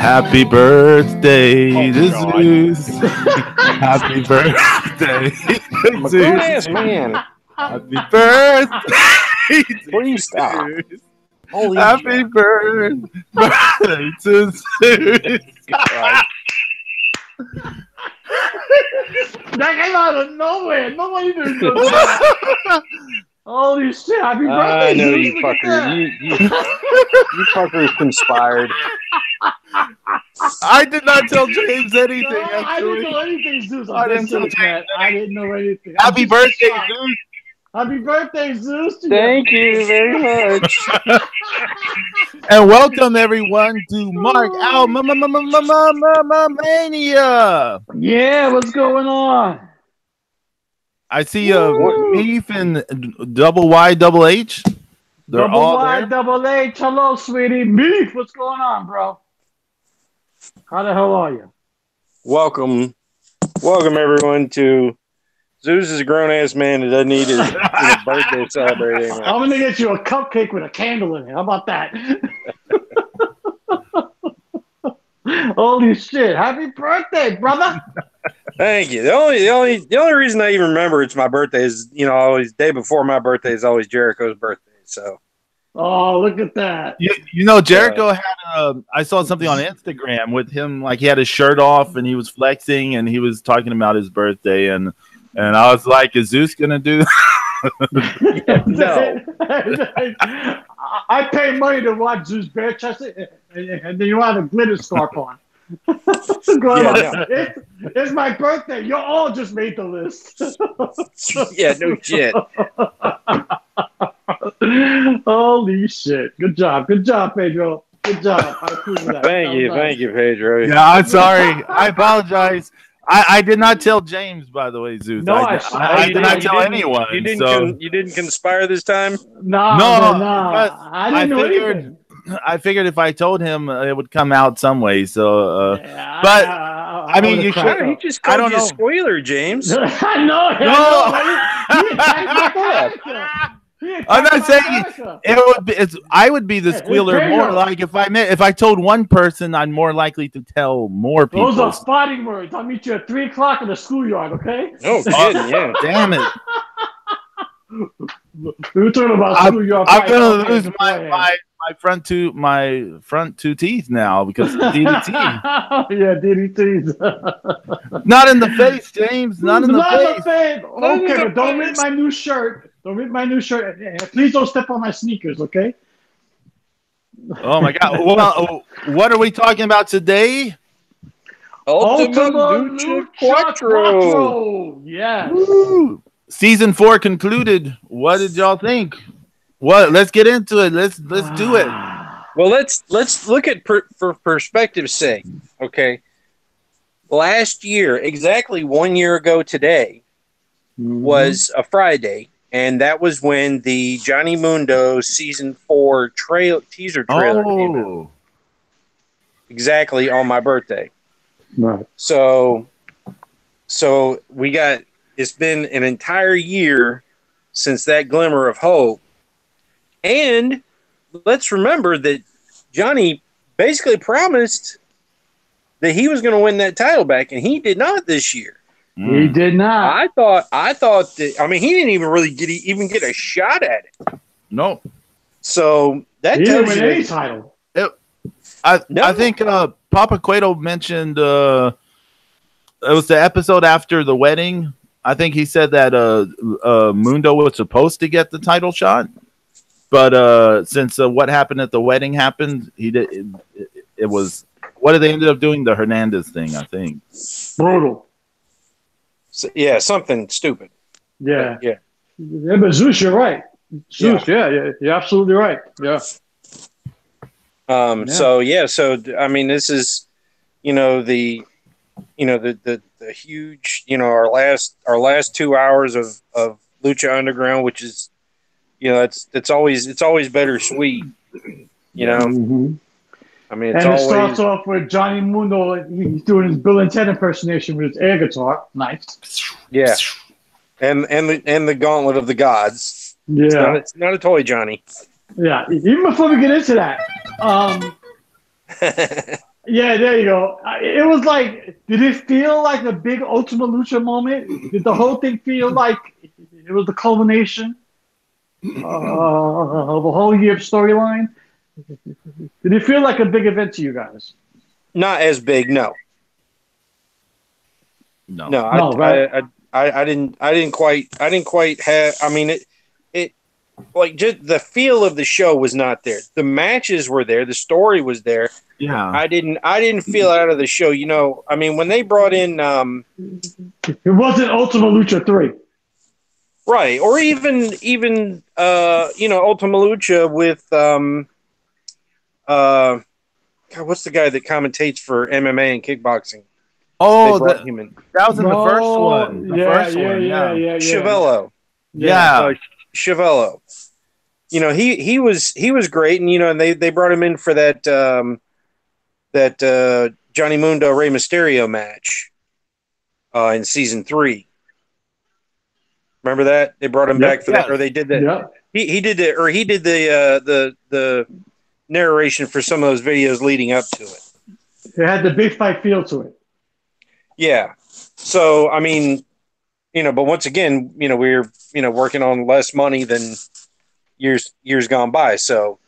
Happy birthday to Zeus. Happy birthday to Zeus. Yes, man. Happy birthday. Please stop. Holy Happy birthday to Zeus. That came out of nowhere. Nobody knew that. Holy shit! Happy birthday! I know Zeus. you Look at fucker. that. You fuckers conspired. I did not tell James anything. No, I didn't know anything, Zeus. I didn't tell James. I didn't know anything. Happy birthday, shocked. Zeus. Happy birthday, Zeus. Thank you very much. And welcome everyone to Mark Al Mania. Yeah, what's going on? I see Beef and Double Y Double H. They're Double all Y, there. Double H. Hello, sweetie. Beef, what's going on, bro? How the hell are you? Welcome everyone to Zeus is a grown ass man that doesn't need his birthday celebrating. I'm gonna get you a cupcake with a candle in it. How about that? Holy shit! Happy birthday, brother! Thank you. The only reason I even remember it's my birthday is always day before my birthday is always Jericho's birthday. So. Oh, look at that! You know, Jericho had I saw something on Instagram with him, like he had his shirt off and he was flexing and he was talking about his birthday and I was like, is Zeus gonna do that? No. I pay money to watch Zeus bare chested and then you have a glitter scarf on. It's my birthday. You all just made the list. Yeah, no shit. Holy shit. Good job, Pedro. Good job. I approve of that. Thank you, Pedro. Yeah, I'm sorry. I apologize. I did not tell James, by the way, Zeus. No, I did not tell anyone. You didn't conspire this time? No. I didn't know anything. I figured if I told him, it would come out some way. So, but I mean, you should. He just called you a squealer, James. I know. I'm not saying it would be. I would be the squealer more. Like if I told one person, I'm more likely to tell more people. Those are spotting words. I'll meet you at 3:00 in the schoolyard. Okay? No kidding. Yeah. Damn it. We're talking about schoolyard. I'm gonna lose my front two teeth now because of DDT. Yeah, DDTs. Not in the face, James. Not in the face. Okay, but don't rip my new shirt. Don't rip my new shirt. Please don't step on my sneakers, okay? Oh my God! Well, what are we talking about today? Ultima Lucha Cuatro. Yes. Woo. Season 4 concluded. What did y'all think? Let's get into it. Let's do it. Well, let's look at for perspective's sake. Okay. Last year, exactly 1 year ago today, was a Friday, and that was when the Johnny Mundo season 4 teaser trailer came out. Exactly on my birthday. Right. So we got. It's been an entire year since that glimmer of hope. And let's remember that Johnny basically promised that he was going to win that title back, and he did not this year. He did not. I thought that. I mean, he didn't even really get a shot at it. No. So that he didn't tells win you any title. I think Papa Cueto mentioned it was the episode after the wedding. I think he said that Mundo was supposed to get the title shot. But since what happened at the wedding happened, he did. It was what did they end up doing? The Hernandez thing, I think. Brutal. So, yeah, something stupid. Yeah. But Zeus, you're right. Zeus, yeah, you're absolutely right. Yeah. So I mean, this is, the huge, our last 2 hours of Lucha Underground, which is. It's always bittersweet, Mm-hmm. I mean, it starts off with Johnny Mundo. He's doing his Bill and Ted impersonation with his air guitar. Nice. Yeah, and the Gauntlet of the Gods. Yeah, it's not a toy, Johnny. Yeah. Even before we get into that, Yeah, there you go. It was like, did it feel like a big Ultima Lucha moment? Did the whole thing feel like it was the culmination of a whole year of storyline? Did it feel like a big event to you guys? Not as big, no. No. No, No, right? I didn't quite have. I mean, it like just the feel of the show was not there. The matches were there, the story was there. Yeah. I didn't feel out of the show. You know, I mean, when they brought in It wasn't Ultima Lucha 3. right, or even you know, Ultima Lucha with God, what's the guy that commentates for MMA and kickboxing? They Oh, brought him in. that was in the first No, one. The first one, yeah. Chevello. Yeah. Chevello. You know, he was great, and you know, and they brought him in for that Johnny Mundo Rey Mysterio match in season 3. Remember that? They brought him back for that, or they did that. Yep. He did it, or he did the narration for some of those videos leading up to it. It had the big fight feel to it. Yeah. So I mean, you know, but once again, you know, we're working on less money than years gone by. So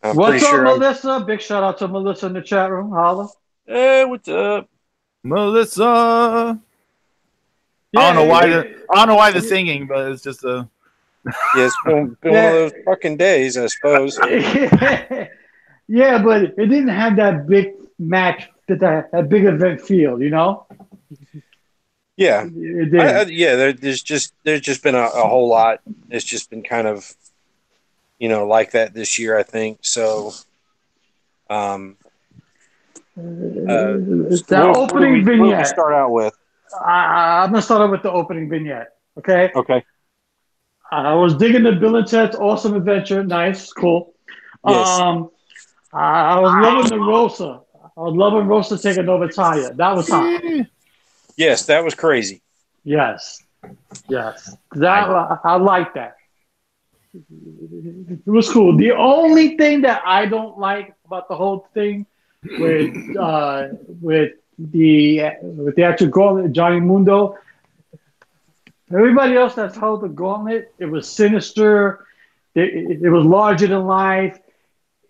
I'm What's pretty up, sure. Melissa? Big shout out to Melissa in the chat room. Holla. Hey, what's up, Melissa? Yeah, I don't know why the singing, but it's just a. Yeah, it's been one of those fucking days, I suppose. Yeah, but it didn't have that big match, that big event feel, you know? Yeah, It did. there's just been a whole lot. It's just been kind of, you know, like that this year, I think. So, That what do we vignette. start out with? I'm going to start out with the opening vignette, okay? Okay. I was digging the Bill and Ted's Awesome Adventure. Nice, cool. Yes. I was loving the Rosa. I was loving Rosa taking over Taya. That was hot. Yes, that was crazy. Yes. I like that. It was cool. The only thing that I don't like about the whole thing with the actual gauntlet, Johnny Mundo. Everybody else that's held the gauntlet, it was sinister. It was larger than life.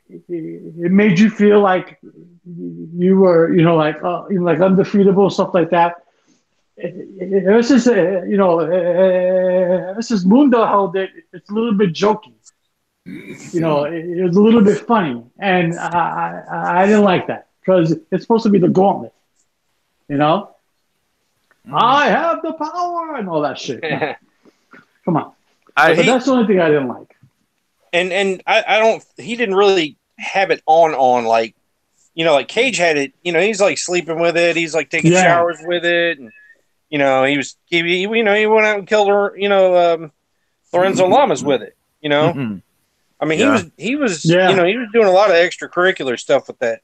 It made you feel like you were, you know, like undefeatable, stuff like that. Ever since ever since Mundo held it, it's a little bit jokey. You know, it was a little bit funny, and I didn't like that because it's supposed to be the gauntlet. You know, I have the power and all that shit. No. Come on, but that's the only thing I didn't like. And I don't. He didn't really have it on like, you know, like Cage had it. You know, he's like sleeping with it. He's like taking showers with it, and you know, he went out and killed her. You know, Lorenzo Lamas with it. You know, I mean, he was you know, he was doing a lot of extracurricular stuff with that.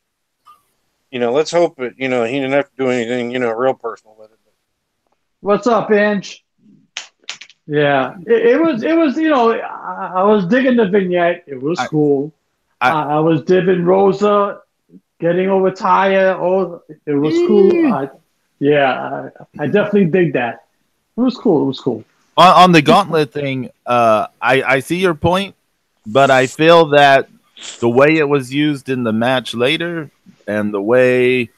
You know, let's hope that, you know, he didn't have to do anything, you know, real personal with it. What's up, Ange? Yeah, it was, you know, I was digging the vignette. It was cool. I was digging Rosa getting over Taya. Oh, it was cool. I definitely dig that. It was cool. On the gauntlet thing, I see your point, but I feel that the way it was used in the match later and the way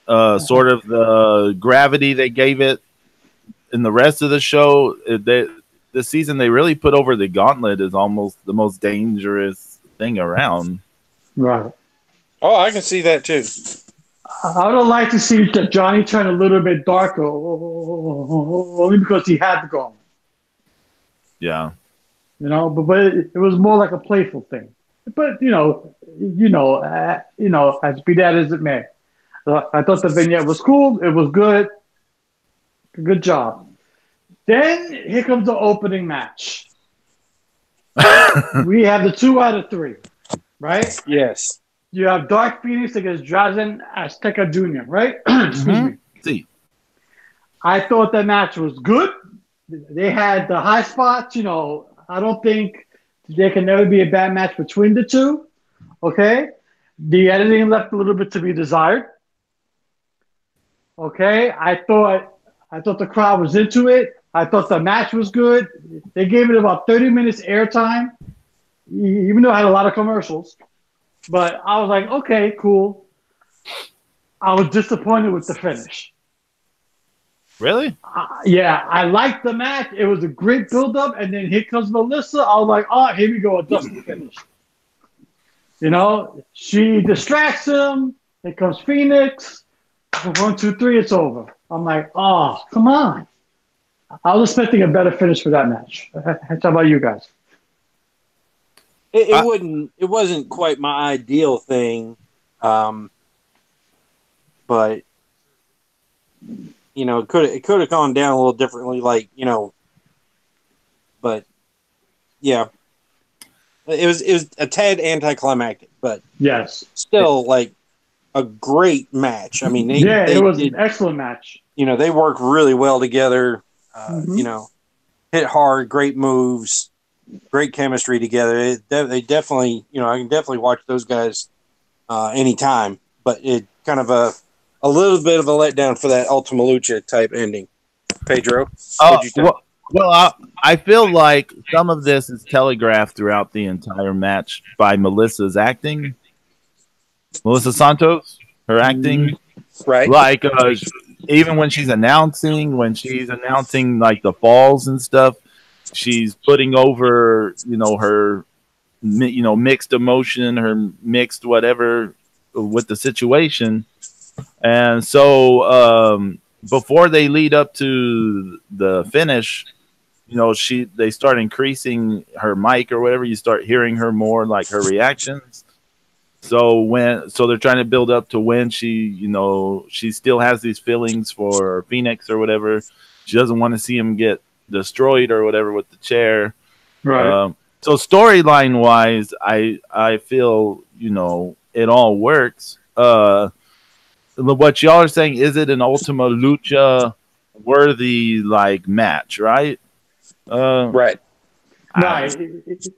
sort of the gravity they gave it in the rest of the show, this season they really put over the gauntlet as almost the most dangerous thing around. Right. Oh, I can see that too. I would have liked to see Johnny turn a little bit darker, only because he had the gauntlet. Yeah. You know, but it was more like a playful thing. But you know, as be that as it may, I thought the vignette was cool. It was good. Good job. Then here comes the opening match. We have the 2 out of 3, right? Yes. You have Dark Phoenix against Drazen Azteca Jr., right? Excuse me. See. I thought that match was good. They had the high spots. You know, I don't think there can never be a bad match between the two. Okay? The editing left a little bit to be desired. Okay, I thought the crowd was into it. I thought the match was good. They gave it about 30 minutes airtime, even though I had a lot of commercials. But I was like, okay, cool. I was disappointed with the finish. Really? Yeah, I liked the match. It was a great build-up, and then here comes Melissa. I was like, oh, here we go, a dusty finish. You know, she distracts him. Here comes Phoenix. 1, 2, 3, it's over. I'm like, oh, come on. I was expecting a better finish for that match. How about you guys? It wasn't quite my ideal thing, but you know, it could have gone down a little differently, like, you know. But yeah, it was a tad anticlimactic, but yes, still like a great match. I mean, it was an excellent match. You know, they worked really well together. You know, hit hard, great moves, great chemistry together. They definitely, you know, I can definitely watch those guys anytime. But it kind of a little bit of a letdown for that Ultima Lucha type ending. Pedro, what'd you think? Well, I feel like some of this is telegraphed throughout the entire match by Melissa's acting. Melissa Santos, her acting, right? Like even when she's announcing like the falls and stuff, she's putting over, you know, her, you know, mixed emotion, her mixed whatever with the situation, and so before they lead up to the finish, you know, they start increasing her mic or whatever. You start hearing her more, like her reactions. So they're trying to build up to when she, you know, she still has these feelings for Phoenix or whatever. She doesn't want to see him get destroyed or whatever with the chair. Right. So storyline wise, I feel, you know, it all works. What y'all are saying, is it an Ultima Lucha worthy like match, right? Right. No,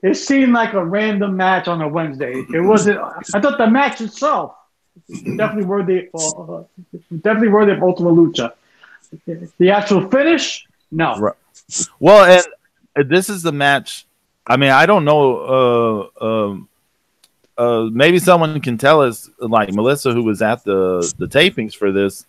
it seemed like a random match on a Wednesday. It wasn't. I thought the match itself definitely worthy of Ultima Lucha. The actual finish, no. Right. Well, and this is the match. I mean, I don't know. Maybe someone can tell us, like Melissa, who was at the tapings for this,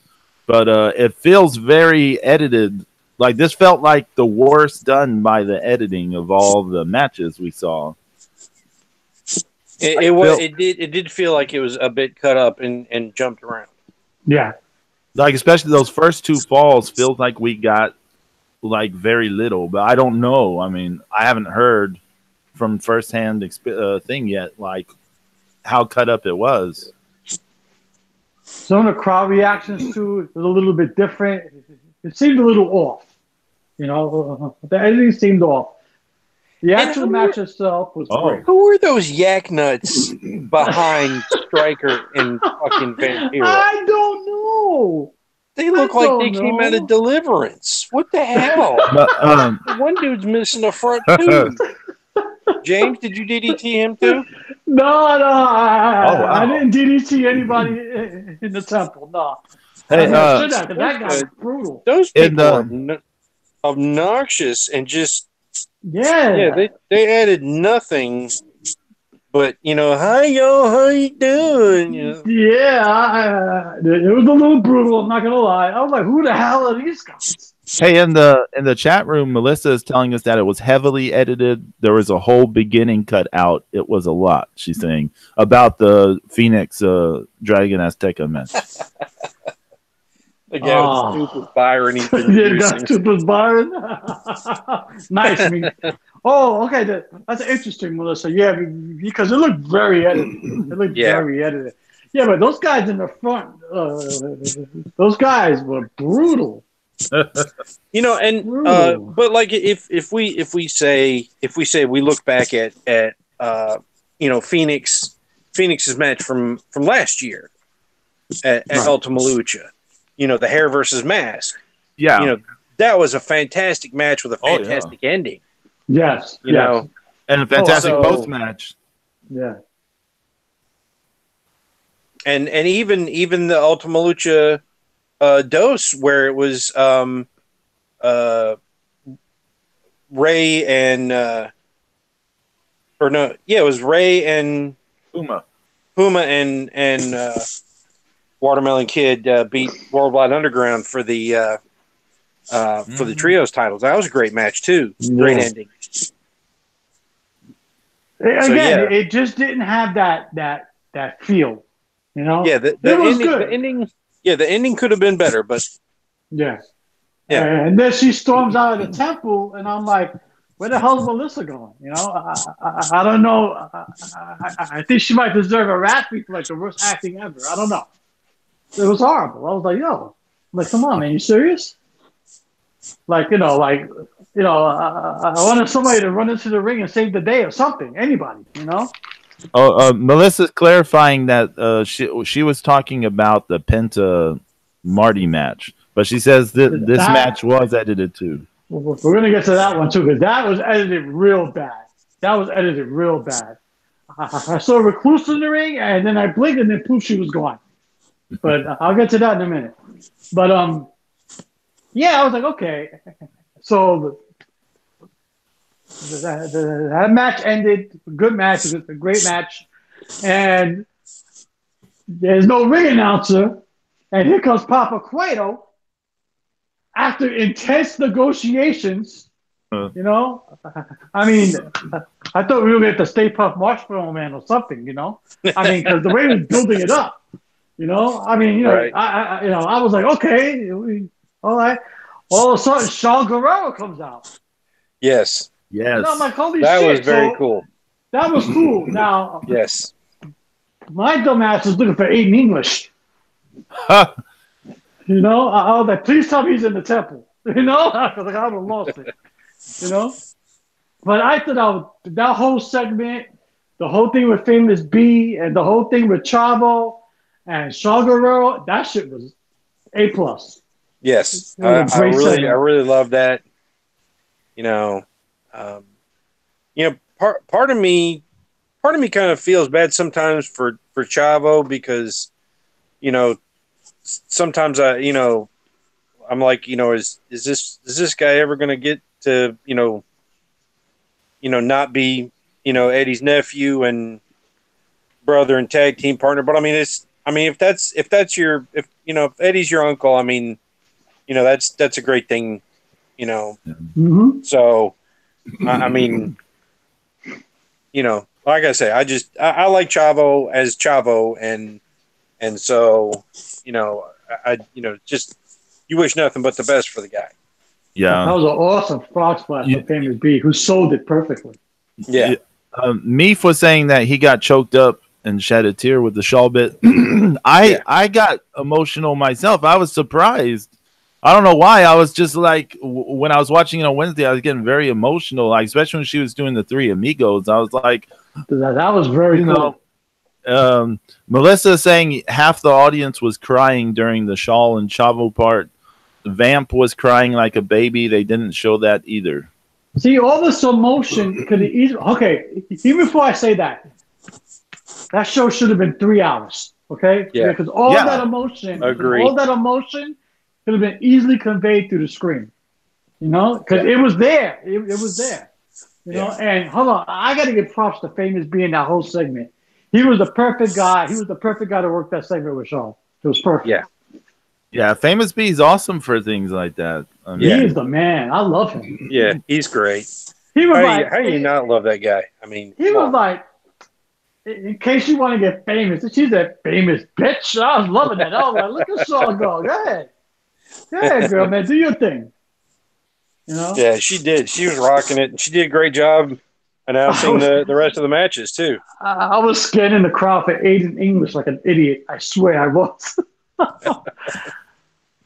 but it feels very edited. Like, this felt like the worst done by the editing of all the matches we saw. It did feel like it was a bit cut up and jumped around. Yeah. Like, especially those first two falls feels like we got like very little, but I don't know. I mean, I haven't heard from firsthand thing yet, like how cut up it was. Some of the crowd reactions to it was a little bit different. It seemed a little off. You know, the editing seemed off. The actual match itself was great. Who were those yak nuts behind Stryker and fucking Vampiro? I don't know. They look like they came out of Deliverance. What the hell? One dude's missing a front tooth. James, did you DDT him too? No, I didn't DDT anybody in the temple. No. Hey, that guy was brutal. Those people are obnoxious and just they added nothing. But, you know, hi, yo, how you doing? You know? Yeah, it was a little brutal, I'm not going to lie. I was like, who the hell are these guys? Hey, in the chat room, Melissa is telling us that it was heavily edited. There was a whole beginning cut out. It was a lot, she's saying, about the Phoenix Dragon Azteca match. The guy with stupid Byron. That stupid Byron. Nice. I mean, okay. That's interesting, Melissa. Yeah, because it looked very edited. Very edited. Yeah, but those guys in the front, those guys were brutal. You know, and but like if we say we look back at you know, Phoenix's match from last year at Ultima Lucha. You know, the hair versus mask. Yeah. You know, that was a fantastic match with a fantastic ending. Yes. You know, and a fantastic post match. Yeah. and even the Ultima Lucha Dos, where it was Ray and it was Ray and Puma and Watermelon Kid beat Worldwide Underground for the trios titles. That was a great match too. Great ending. Again, it just didn't have that feel, you know. Yeah, the ending. Yeah, the ending could have been better, but yeah. And then she storms out of the temple, and I'm like, where the hell's Melissa going? You know, I don't know. I think she might deserve a Raspy for like the worst acting ever. I don't know. It was horrible. I was like, yo, I'm like, come on, man, you serious? I wanted somebody to run into the ring and save the day or something. Anybody, you know? Melissa's clarifying that she was talking about the Penta Marty match, but she says this match was edited too. We're going to get to that one too, because that was edited real bad. I saw Recluse in the ring, and then I blinked, and then poof, she was gone. But I'll get to that in a minute. But I was like, okay. So that match ended. Good match. It was a great match. And there's no ring announcer. And here comes Papa Cueto. After intense negotiations, you know, I mean, I thought we were going to get the Stay Puft Marshmallow Man or something, you know. I mean, because the way he was building it up, you know. I mean, you know, right. I was like, okay, all right. All of a sudden, Shawn Guerrero comes out. Yes. You know, I'm like, holy that shit. Was very cool. That was cool. Now, yes. My dumbass was looking for Aiden English. You know, I was like, please tell me he's in the temple. You know, I was like, I would have lost it. You know, but I thought that whole segment, the whole thing with Famous B, and the whole thing with Chavo and Shawn Guerrero, that shit was A+. Yes, I really love that. You know, part of me kind of feels bad sometimes for Chavo, because, you know, sometimes I'm like, you know, is this guy ever going to get to, you know, not be, you know, Eddie's nephew and brother and tag team partner? But I mean, if Eddie's your uncle, I mean, you know, that's a great thing, you know. Mm-hmm. So, I mean, you know, like I say, I like Chavo as Chavo, and so, you know, just, you wish nothing but the best for the guy. Yeah, that was an awesome frog splash for Famous B, who sold it perfectly. Yeah. Meef was saying that he got choked up and shed a tear with the shawl bit. I got emotional myself. I was surprised. I don't know why. I was just like, when I was watching it on Wednesday, I was getting very emotional, like, especially when she was doing the Three Amigos. I was like, that was very cool. Melissa saying half the audience was crying during the Shawl and Chavo part. Vamp was crying like a baby. They didn't show that either. See, all this emotion could have easily. Okay, even before I say that show should have been 3 hours. Okay, because all that emotion, could have been easily conveyed through the screen. You know, because it was there. It was there. You know, and hold on, I got to give props to Famous B in that whole segment. He was the perfect guy. He was the perfect guy to work that segment with Shawn. It was perfect. Yeah. Yeah, Famous B is awesome for things like that. I mean, he is the man. I love him. Yeah, he's great. He was how do you not love that guy? I mean, he was like, in case you want to get famous, she's a famous bitch. I was loving that. I was like, look at Shawn go. Go ahead. Go ahead, girl, man. Do your thing. You know? Yeah, she did. She was rocking it. And she did a great job announcing the rest of the matches, too. I was scanning the crowd for Aiden English like an idiot. I swear I was.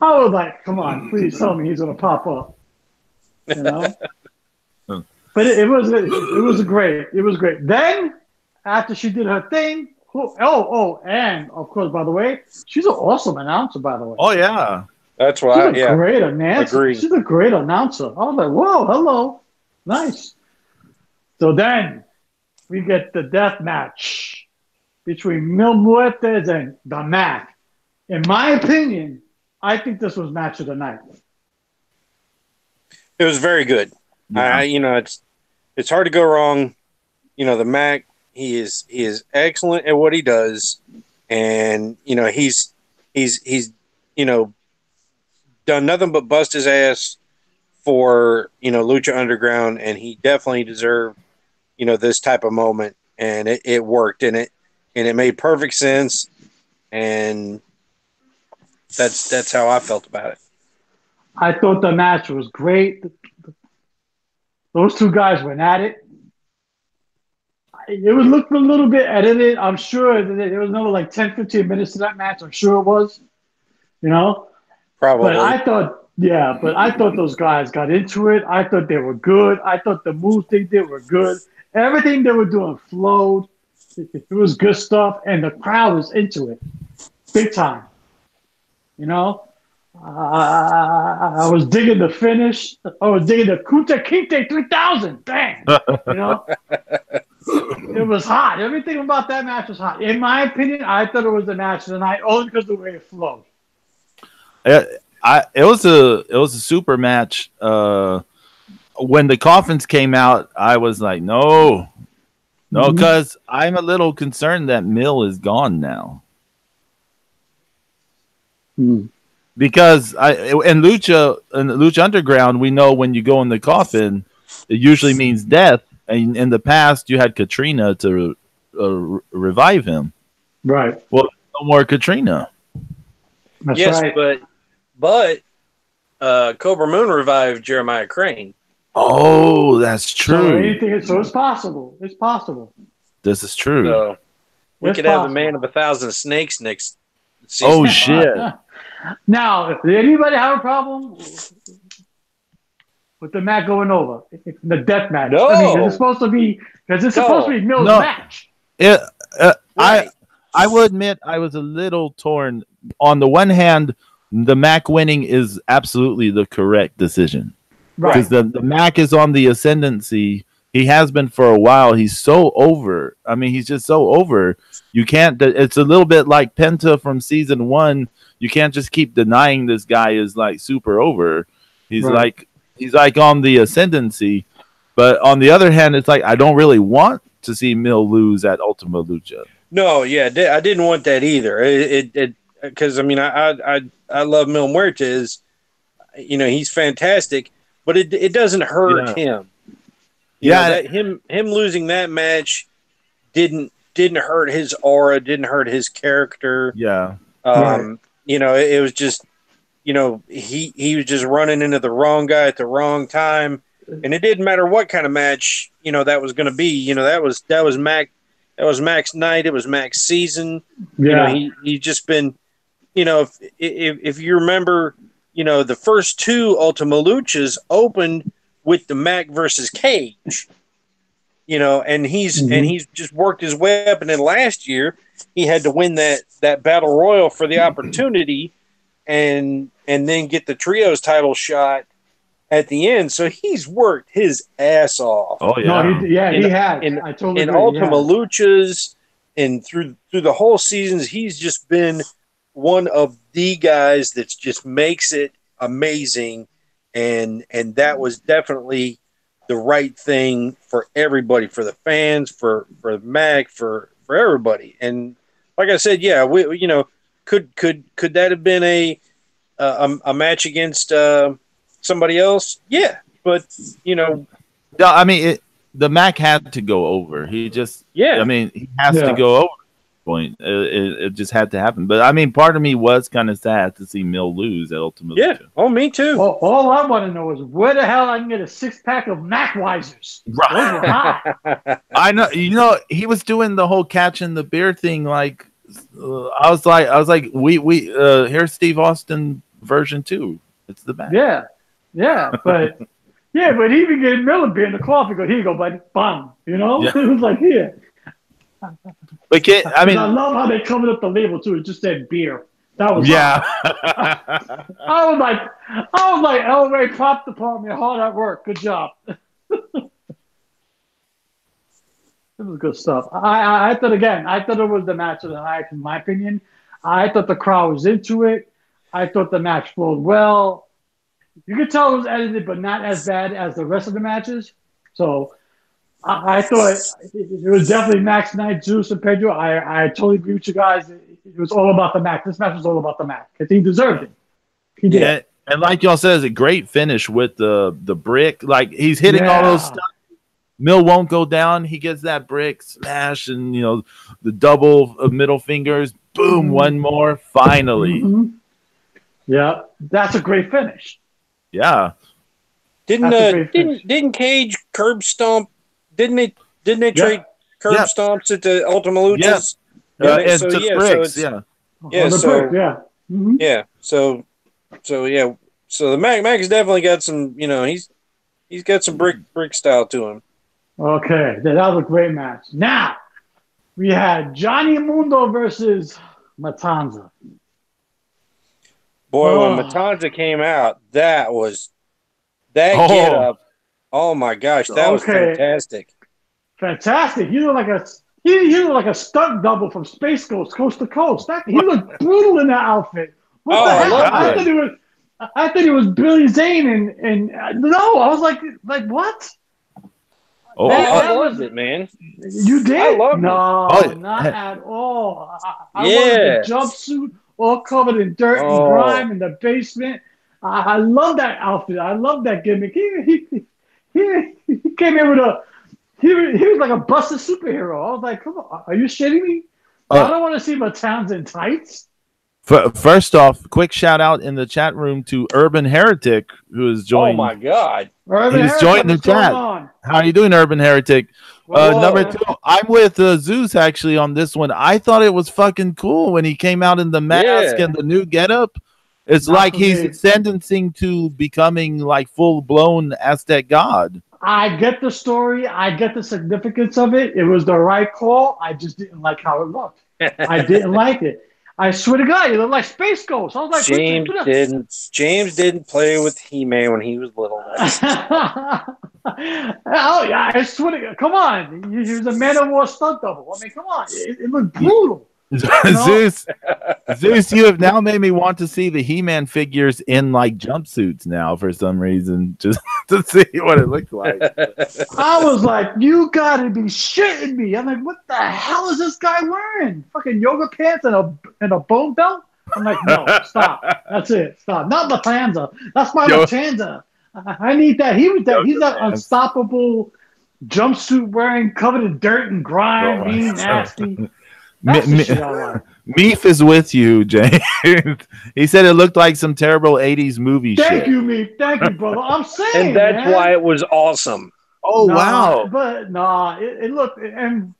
I was like, come on, please tell me he's going to pop up. You know? But it was great. It was great. Then, after she did her thing, and, of course, by the way, she's an awesome announcer, by the way. Oh, yeah. That's why, she's a great announcer. Agreed. She's a great announcer. I was like, whoa, hello. Nice. So then, we get the death match. between Mil Muertes and the Mac. In my opinion, I think this was match of the night. It was very good. Yeah. It's hard to go wrong. The Mac, he is excellent at what he does, and he's done nothing but bust his ass for Lucha Underground, and he definitely deserved this type of moment, and it worked, and it made perfect sense, and that's how I felt about it. I thought the match was great. Those two guys went at it. It was looked a little bit edited. I'm sure there was another like 10, 15 minutes to that match. I'm sure it was. Probably. But I thought those guys got into it. I thought they were good. I thought the moves they did were good. Everything they were doing flowed. It was good stuff, and the crowd was into it, big time. I was digging the finish. I was digging the Kunta Kinte 3000. Bang! It was hot. Everything about that match was hot. In my opinion, I thought it was the match of the night only because of the way it flowed. It was a super match. When the coffins came out, I was like, no, because I'm a little concerned that Mill is gone now. Because in Lucha Underground, we know when you go in the coffin, it usually means death. And in the past, you had Katrina to revive him. Right. Well, no more Katrina. That's yes, right. but Cobra Moon revived Jeremiah Crane. Oh, that's true. So it's possible. It's possible. This is true. So we It's could have the possible. Man of 1,000 Snakes next season. Oh shit! Now, did anybody have a problem with the match going over? The death match? No. I mean, it's supposed to be Mill's match. Right. I will admit I was a little torn. On the one hand, the Mac winning is absolutely the correct decision. Right. Because the Mac is on the ascendancy. He has been for a while. He's so over. I mean, he's just so over. You can't. It's a little bit like Penta from season 1. You can't just keep denying this guy is like super over. He's like on the ascendancy. But on the other hand, it's like I don't really want to see Mill lose at Ultima Lucha. No, yeah, I didn't want that either. Because I mean, I love Mil Muertes. He's fantastic, but it doesn't hurt him. Him losing that match didn't hurt his aura, didn't hurt his character. Yeah. It was just, he was just running into the wrong guy at the wrong time, and it didn't matter what kind of match that was going to be. That was Mac. That was Mac's night. It was Mac's season. Yeah. He's just been, if you remember, the first 2 Ultima Luchas opened with the Mac versus Cage, and he's just worked his way up. And then last year he had to win that battle royal for the opportunity, and then get the trios title shot at the end. So he's worked his ass off. Oh yeah, no, he has. I totally agree. Ultima Luchas and through the whole seasons, he's just been one of the guys that just makes it amazing. And that was definitely the right thing for everybody, for the fans, for Mac, for everybody. And like I said, yeah, could that have been a match against somebody else? Yeah, but No, I mean the Mac had to go over. He just I mean he has to go over. Point. It just had to happen. But I mean, part of me was kind of sad to see Mill lose at Ultima Lucha. Yeah. Oh, me too. All I want to know is where the hell I can get a 6-pack of Mac Weisers. Right. I know. He was doing the whole catching the beer thing. Like, I was like, we here's Steve Austin version 2. It's the Mac. Yeah, but he even gave Miller beer in the coffee. Go, here you go, buddy. Bam. It was like here. But I mean, I love how they covered up the label too. It just said beer. That was I was like, El Rey prop department hard at work. Good job. It was good stuff. I thought it was the match of the night, in my opinion. I thought the crowd was into it. I thought the match flowed well. You could tell it was edited, but not as bad as the rest of the matches. So I thought it was definitely Max Knight, Zeus, and Pedro. I totally agree with you guys. It was all about the match. This match was all about the match because he deserved it. He did. Yeah, and like y'all said, it's a great finish with the brick. Like he's hitting all those stuff. Mill won't go down. He gets that brick smash, and the double middle fingers. Boom! One more. Finally. Mm-hmm. Yeah, that's a great finish. Yeah. Didn't Cage curb stomp? Didn't they trade curb stomps at the Ultima Luchas? Yeah. So the Mac's definitely got some. He's got some brick style to him. Okay, that was a great match. Now we had Johnny Mundo versus Matanza. Boy, when Matanza came out, that get up. Oh my gosh, that was fantastic. Fantastic. He looked like a stunt double from Space Ghost, Coast to Coast. He looked brutal in that outfit. What the heck? I thought it was Billy Zane and no, I was like what? Oh, I loved it, man. You did? I loved it. Not at all. I wanted the jumpsuit all covered in dirt and grime in the basement. I love that outfit. I love that gimmick. He came in with he was like a busted superhero. I was like, come on, are you shitting me? I don't want to see Matanza in tights. First off, quick shout out in the chat room to Urban Heretic, who is joining. Oh my God! He's joined the chat. How are you doing, Urban Heretic? Number 2, I'm with Zeus actually on this one. I thought it was fucking cool when he came out in the mask and the new getup. It's like he's ascending to becoming like full blown Aztec god. I get the story. I get the significance of it. It was the right call. I just didn't like how it looked. I didn't like it. I swear to God, you look like Space Ghost. I was like, James didn't play with He-Man when he was little. Oh yeah, I swear to God. Come on, he was a Man of War stunt double. I mean, come on, it looked brutal. Zeus, you have now made me want to see the He-Man figures in like jumpsuits now for some reason, just to see what it looks like. I was like, you gotta be shitting me. I'm like, what the hell is this guy wearing? Fucking yoga pants and a bone belt? I'm like, no, stop. That's it. Stop. Not Matanza. That's my Matanza. I need that. He's that unstoppable jumpsuit wearing, covered in dirt and grime, mean, nasty. Meef is with you, James. He said it looked like some terrible 80s movie shit. Thank you, Meef. Thank you, brother. I'm saying, and that's why it was awesome. Oh, wow. But it looked, and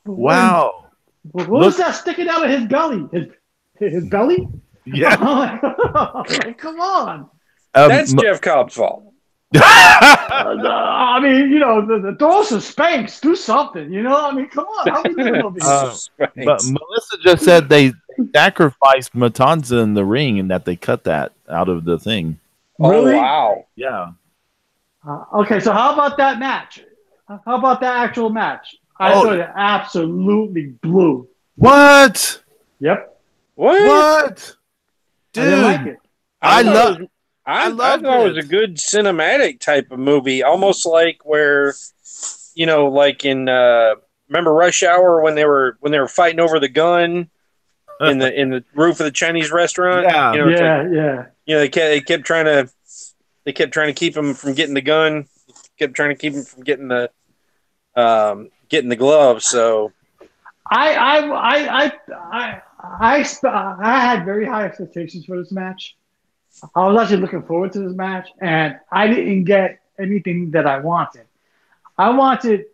wow. What was that sticking out of his belly? His belly? Yeah. Like, come on. That's Jeff Cobb's fault. I mean, throw some spanks, do something, I mean, come on. How we doing over here? But Melissa just said they sacrificed Matanza in the ring and that they cut that out of the thing. Really? Oh, wow. Yeah. Okay, so how about that match? How about that actual match? I thought it absolutely blew. What? Yep. What? Dude, I didn't like it. I thought it was a good cinematic type of movie, almost like where, like in remember Rush Hour when they were fighting over the gun in the roof of the Chinese restaurant. Yeah, They kept trying to keep him from getting the gun. Kept trying to keep him from getting the gloves. So I had very high expectations for this match. I was actually looking forward to this match, and I didn't get anything that I wanted. I wanted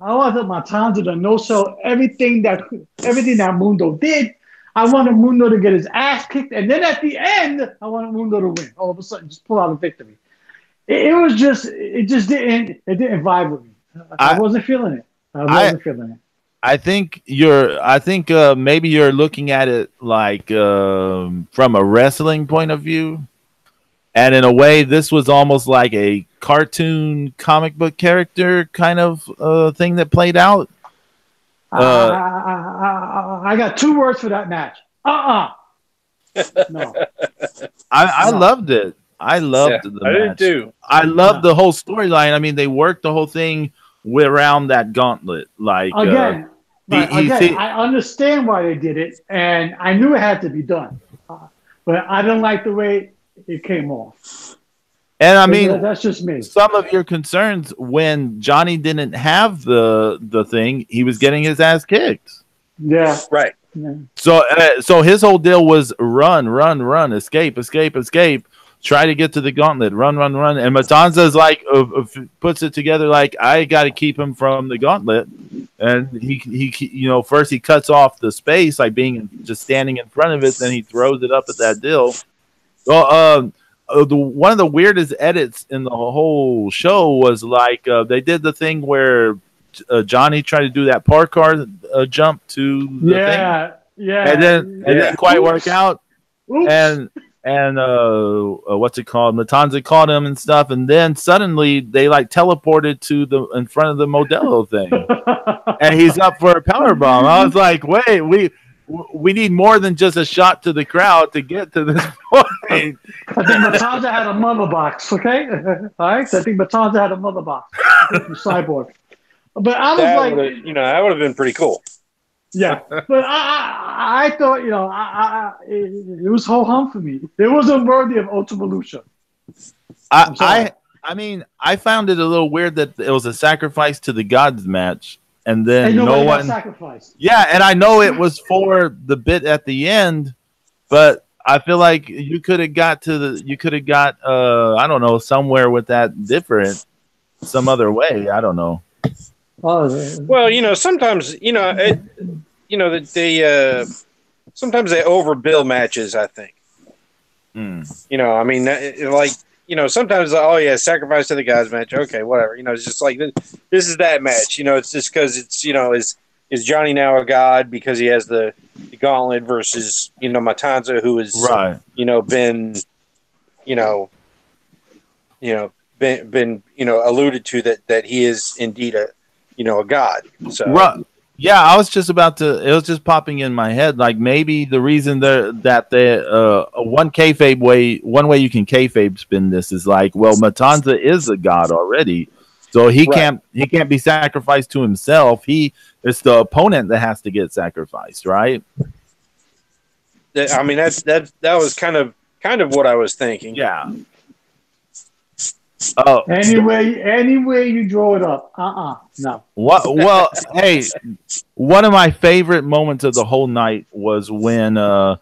Matanza to no-sell everything that Mundo did. I wanted Mundo to get his ass kicked, and then at the end, I wanted Mundo to win. All of a sudden, just pull out a victory. It just didn't vibe with me. I wasn't feeling it. I wasn't feeling it. I think maybe you're looking at it like from a wrestling point of view. And in a way, this was almost like a cartoon comic book character kind of thing that played out. I got 2 words for that match. No. I loved it. I loved the match. I did too. I loved the whole storyline. I mean, they worked the whole thing around that gauntlet. Like again, I understand why they did it, and I knew it had to be done, but I didn't like the way it came off. And I mean, that's just me. Some of your concerns when Johnny didn't have the thing, he was getting his ass kicked. Yeah, right. Yeah. So his whole deal was run, escape. Try to get to the gauntlet, run. And Matanza's like puts it together like I got to keep him from the gauntlet, and he first he cuts off the space like being just standing in front of it, then he throws it up at that deal. Well, one of the weirdest edits in the whole show was like they did the thing where Johnny tried to do that parkour jump to the thing. Yeah, and then it didn't quite work out. Oops. And what's it called? Matanza caught him and stuff, and then suddenly they like teleported to the in front of the Modelo thing, and he's up for a power bomb. I was like, wait, we need more than just a shot to the crowd to get to this point. I think Matanza had a mother box. Okay, all right. So I think Matanza had a mother box from Cyborg. But I was that would have been pretty cool. Yeah, but I thought, it was ho hum for me. It wasn't worthy of Ultima Lucha. I mean, I found it a little weird that it was a sacrifice to the gods match, and then no one sacrificed. Yeah, and I know it was for the bit at the end, but I feel like you could have got I don't know, somewhere with that different, some other way. I don't know. Well, sometimes they sometimes they overbill matches. I think. I mean, sometimes sacrifice to the gods match. Okay, whatever. It's just like this is that match. It's just because it's is Johnny now a god because he has the gauntlet versus Matanza, who is been alluded to that he is indeed a god. So yeah, I was just about to. It was just popping in my head. Like maybe the reason that one way you can kayfabe spin this is like, well, Matanza is a god already, so he can't be sacrificed to himself. It's the opponent that has to get sacrificed, right? I mean, that was kind of what I was thinking. Yeah. Oh, anyway, you draw it up. No. Well, hey, one of my favorite moments of the whole night was when the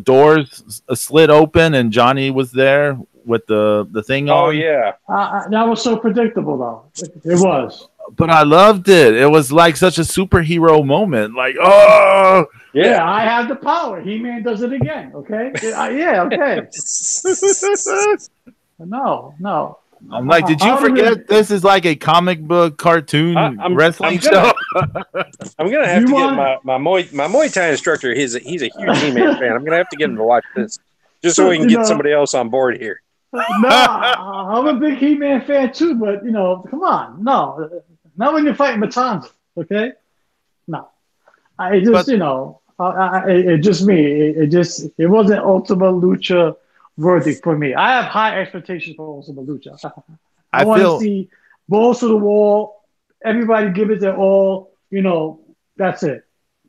doors slid open and Johnny was there with the thing on. Oh yeah, that was so predictable though. It was. But I loved it. It was like such a superhero moment. Like, oh yeah, I have the power. He-Man does it again. Okay. Yeah. Okay. No. I'm like, did you forget this is like a comic book cartoon wrestling show? I'm gonna have to get my Muay Thai instructor. He's a huge He-Man fan. I'm gonna have to get him to watch this just so we can get somebody else on board here. No, I'm a big He-Man fan too, but come on, no, not when you're fighting Matanza, okay? No, it just me. It wasn't Ultima Lucha worthy for me. I have high expectations for Ultima Lucha. I want to see balls to the wall. Everybody give it their all. That's it.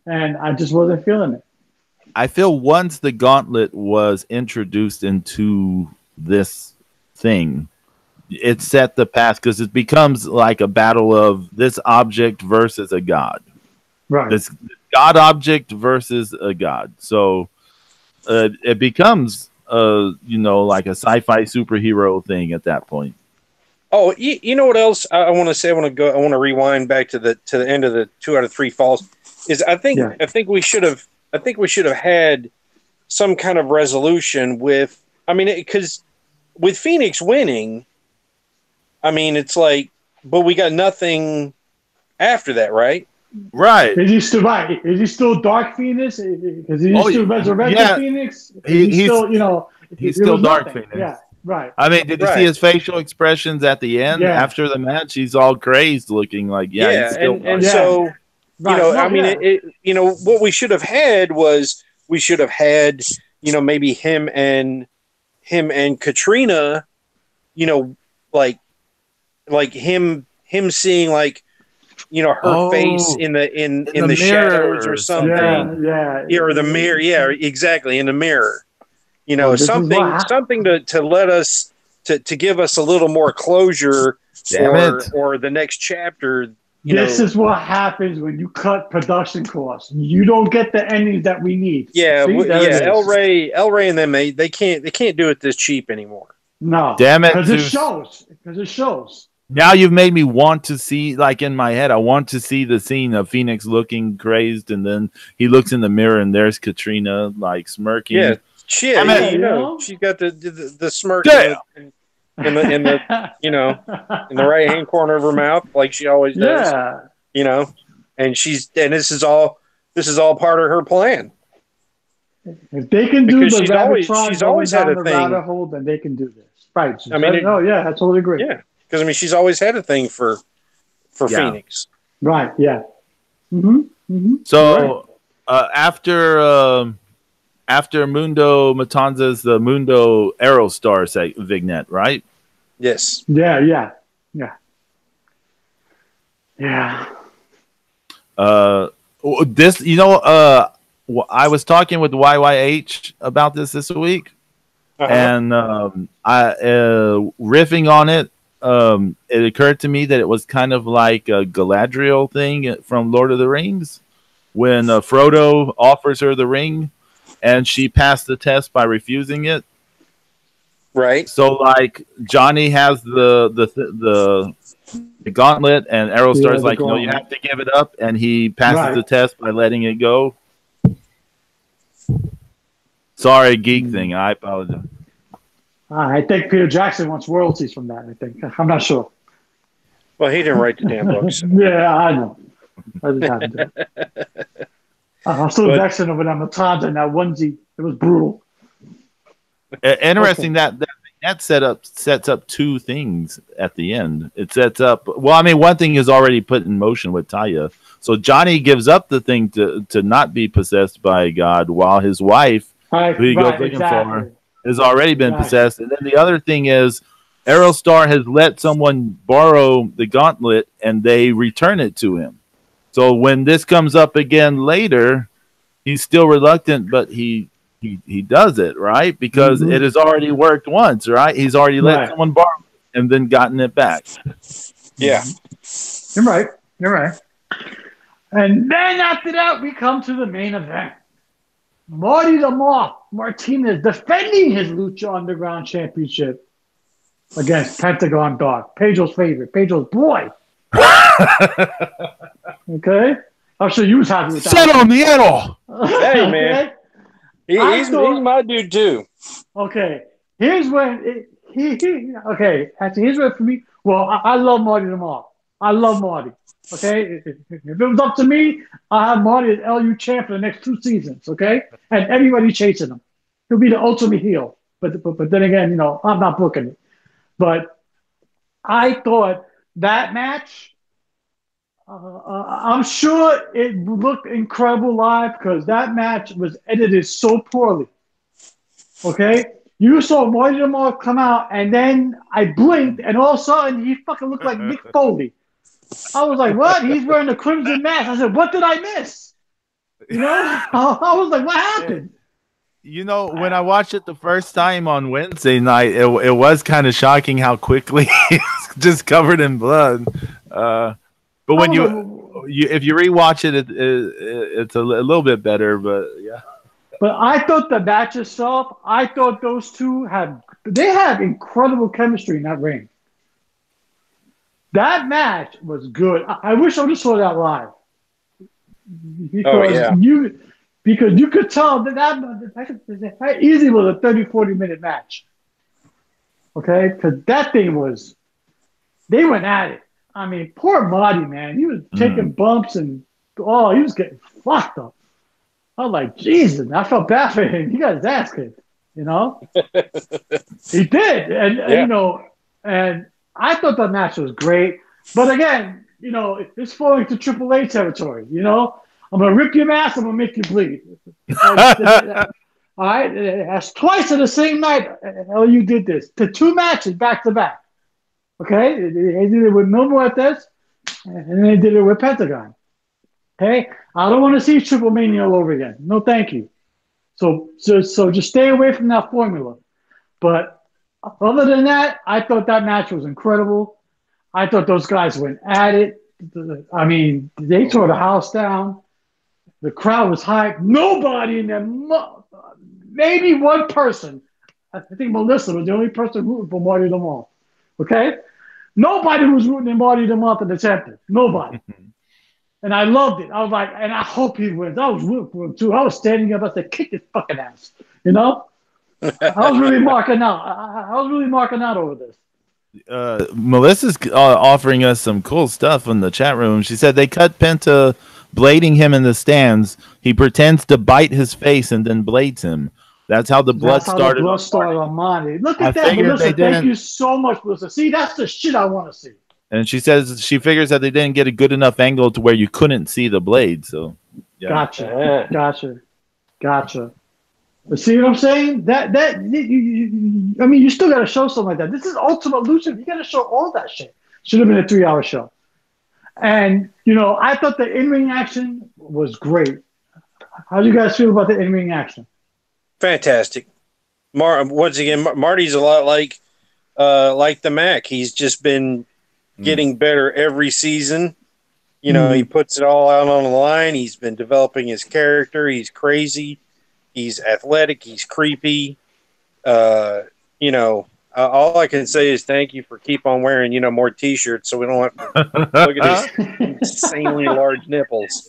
And I just wasn't feeling it. I feel once the gauntlet was introduced into this thing, it set the path because it becomes like a battle of this object versus a god. Right. This god object versus a god. So it becomes like a sci-fi superhero thing at that point. Oh, you know what else I want to say? I want to rewind back to the end of the 2 out of 3 falls. I think we should have had some kind of resolution with. I mean, because with Phoenix winning, I mean, it's like, but we got nothing after that, right? Right. Is he still right? Is he still Dark Phoenix? Is he still Resurrected Phoenix? He's still, He's still Dark nothing. Phoenix. Yeah, right. I mean, did you see his facial expressions at the end after the match? He's all crazed, looking like he's still and so what we should have had was maybe him and Katrina, like him seeing her face in the shadows or something. Or the mirror. Yeah, exactly, in the mirror. Something to let us to give us a little more closure or the next chapter. This is what happens when you cut production costs. You don't get the endings that we need. Yeah, El Rey and them, they can't do it this cheap anymore. No, damn it, because it shows. Now you've made me want to see, like in my head, I want to see the scene of Phoenix looking crazed, and then he looks in the mirror, and there's Katrina like smirking. Yeah, she's got the smirk in the right hand corner of her mouth, like she always does. Yeah. And this is all part of her plan. If they can do she's always had a thing. Rabbit hole, then they can do this. Right. I mean, I totally agree. Yeah. Because she's always had a thing for Phoenix, right? Yeah. Mm-hmm. Mm-hmm. So after Mundo Matanza's the Mundo Aerostar vignette, right? Yes. Yeah. This, I was talking with YYH about this week, and I riffing on it. It occurred to me that it was kind of like a Galadriel thing from Lord of the Rings, when Frodo offers her the ring, and she passed the test by refusing it. Right. So, like, Johnny has the gauntlet, and Aerostar's like, you have to give it up, and he passes the test by letting it go. Sorry, geek thing. I apologize. I think Peter Jackson wants royalties from that. I think. I'm not sure. Well, he didn't write the damn books. Yeah, I know. I just happened to. I'm still vexing over that Matanza and that onesie. It was brutal. Interesting that sets up two things at the end. It sets up. Well, I mean, one thing is already put in motion with Taya. So Johnny gives up the thing to not be possessed by God, while his wife, who he goes looking for, has already been possessed. And then the other thing is, Aerostar has let someone borrow the gauntlet, and they return it to him. So when this comes up again later, he's still reluctant, but he does it, right? Because it has already worked once, right? He's already let someone borrow it and then gotten it back. Yeah. You're right. And then after that, we come to the main event. Marty the Moth Martinez defending his Lucha Underground Championship against Pentagon Dark, Pedro's favorite, Pedro's boy. Okay? I'm sure you was happy with that. Cero Miedo! Hey, man. He's my dude, too. Okay. Here's when here's where for me. Well, I love Marty the Moth. I love Marty. Okay? If it was up to me, I'll have Marty as LU champ for the next 2 seasons, okay? And everybody chasing him. He'll be the ultimate heel. But then again, I'm not booking it. But I thought that match, I'm sure it looked incredible live because that match was edited so poorly. Okay? You saw Marty the Moth come out, and then I blinked, and all of a sudden, he fucking looked like Mick Foley. I was like, what? He's wearing the crimson mask. I said, what did I miss? I was like, what happened? When I watched it the first time on Wednesday night, it was kind of shocking how quickly it's just covered in blood. But when if you rewatch it, it's a little bit better. But yeah. But I thought the match itself, I thought those two have incredible chemistry in that ring. That match was good. I wish I would have saw that live. Because you could tell that easily was a 30, 40-minute match. Okay? Because that thing they went at it. I mean, poor Marty, man. He was taking bumps and, he was getting fucked up. I was like, Jesus, I felt bad for him. He got his ass kicked. You know, he did, and and I thought that match was great. But again, it's falling to Triple A territory. I'm gonna rip your ass. I'm gonna make you bleed. All right, that's twice in the same night. LU did this to 2 matches back to back. Okay, they did it with Mil Muertes, and then they did it with Pentagon. Okay, I don't want to see Triple Mania all over again. No, thank you. So just stay away from that formula. But other than that, I thought that match was incredible. I thought those guys went at it. I mean, they tore the house down. The crowd was hyped. Nobody in them, maybe one person. I think Melissa was the only person rooting for Marty Lamont. Okay? Nobody was rooting for Marty Lamont in the champion. Nobody. And I loved it. I was like, and I hope he wins. I was rooting for him too. I was standing up. I said, kick his fucking ass. I was really marking out. I was really marking out over this. Melissa's offering us some cool stuff in the chat room. She said they cut Penta blading him in the stands. He pretends to bite his face and then blades him. That's how the blood started. On Mani. Look at that, Melissa. Thank you so much, Melissa. See, that's the shit I want to see. And she says she figures that they didn't get a good enough angle to where you couldn't see the blade. So, yeah. Gotcha. But see what I'm saying? You still got to show something like that. This is Ultima Lucha. You got to show all that shit. Should have been a 3-hour show. And I thought the in-ring action was great. How do you guys feel about the in-ring action? Fantastic. Once again, Marty's a lot like the Mac. He's just been getting better every season. He puts it all out on the line. He's been developing his character. He's crazy. He's athletic. He's creepy. All I can say is thank you for keep on wearing, more T-shirts so we don't have to look at these insanely large nipples.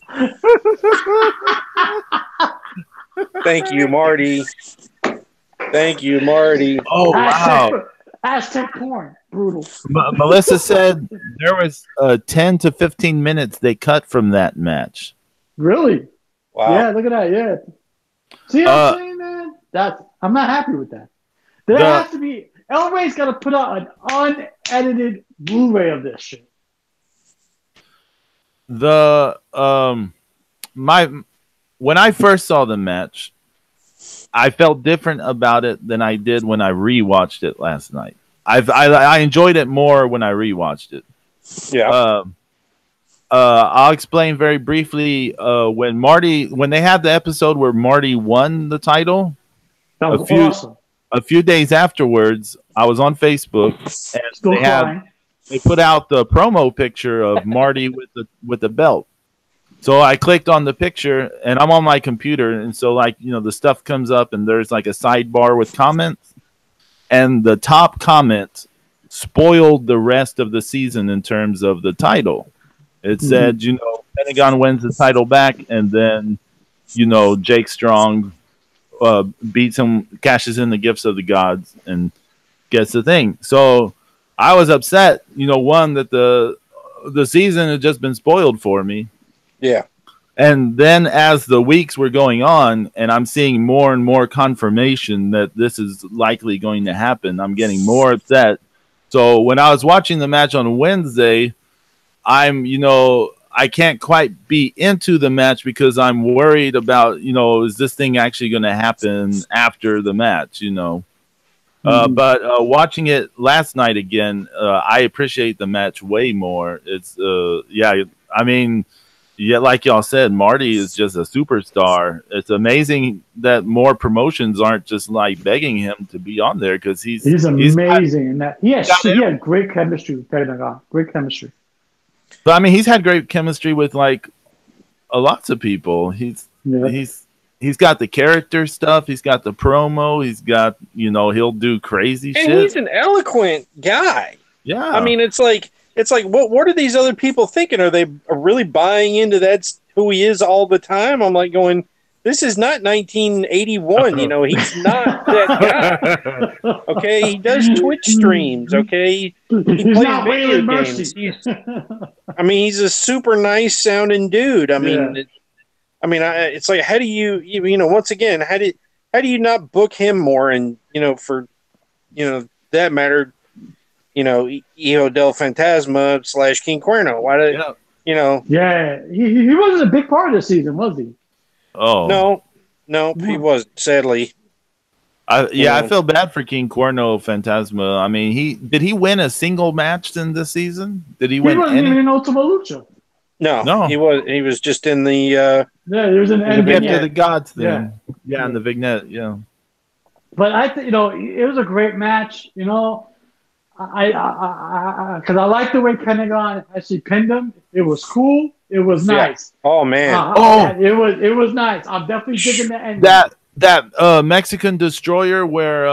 Thank you, Marty. Thank you, Marty. Oh, wow. Aztec porn. Brutal. Melissa said there was 10 to 15 minutes they cut from that match. Really? Wow. Yeah, look at that. Yeah. See what I'm saying, man? I'm not happy with that. There has to be. El Rey's got to put out an unedited Blu-ray of this shit. When I first saw the match, I felt different about it than I did when I rewatched it last night. I enjoyed it more when I rewatched it. Yeah. I'll explain very briefly. When they had the episode where Marty won the title, that was awesome. A few days afterwards, I was on Facebook and they put out the promo picture of Marty with the belt. So I clicked on the picture and I'm on my computer. And so the stuff comes up and there's like a sidebar with comments, and the top comment spoiled the rest of the season in terms of the title. It said, Pentagon wins the title back, and then, Jake Strong beats him, cashes in the gifts of the gods, and gets the thing. So I was upset, one, that the season had just been spoiled for me. Yeah. And then as the weeks were going on and I'm seeing more and more confirmation that this is likely going to happen, I'm getting more upset. So when I was watching the match on Wednesday, I can't quite be into the match because I'm worried about, is this thing actually going to happen after the match, But watching it last night again, I appreciate the match way more. It's, like y'all said, Marty is just a superstar. It's amazing that more promotions aren't just like begging him to be on there because he's amazing. He had great chemistry with Pentagon. Great chemistry. But he's had great chemistry with lots of people. He's got the character stuff. He's got the promo. He's got he'll do crazy shit. And he's an eloquent guy. Yeah. It's like what are these other people thinking? Are they really buying into that's who he is all the time? I'm like going, this is not 1981. He's not that guy. Okay, he does Twitch streams. Okay, he plays video games. He's a super nice sounding dude. It's like, how do you once again, how do you not book him more? And for that matter, Hijo del Fantasma / King Cuerno. Why did Yeah, he wasn't a big part of the season, was he? Oh no, he wasn't. Sadly. I feel bad for King Cuerno Fantasma. I mean, did he win a single match in this season? Did he win? He wasn't any? even in Ultima Lucha. No, he was. He was just in the. Yeah, he was in the Gift of the Gods thing. Yeah, in the vignette. Yeah. But I think it was a great match. Because I like the way Pentagon actually pinned him. It was cool. It was nice. Oh man. It was nice. I'm definitely digging the ending. That Mexican destroyer where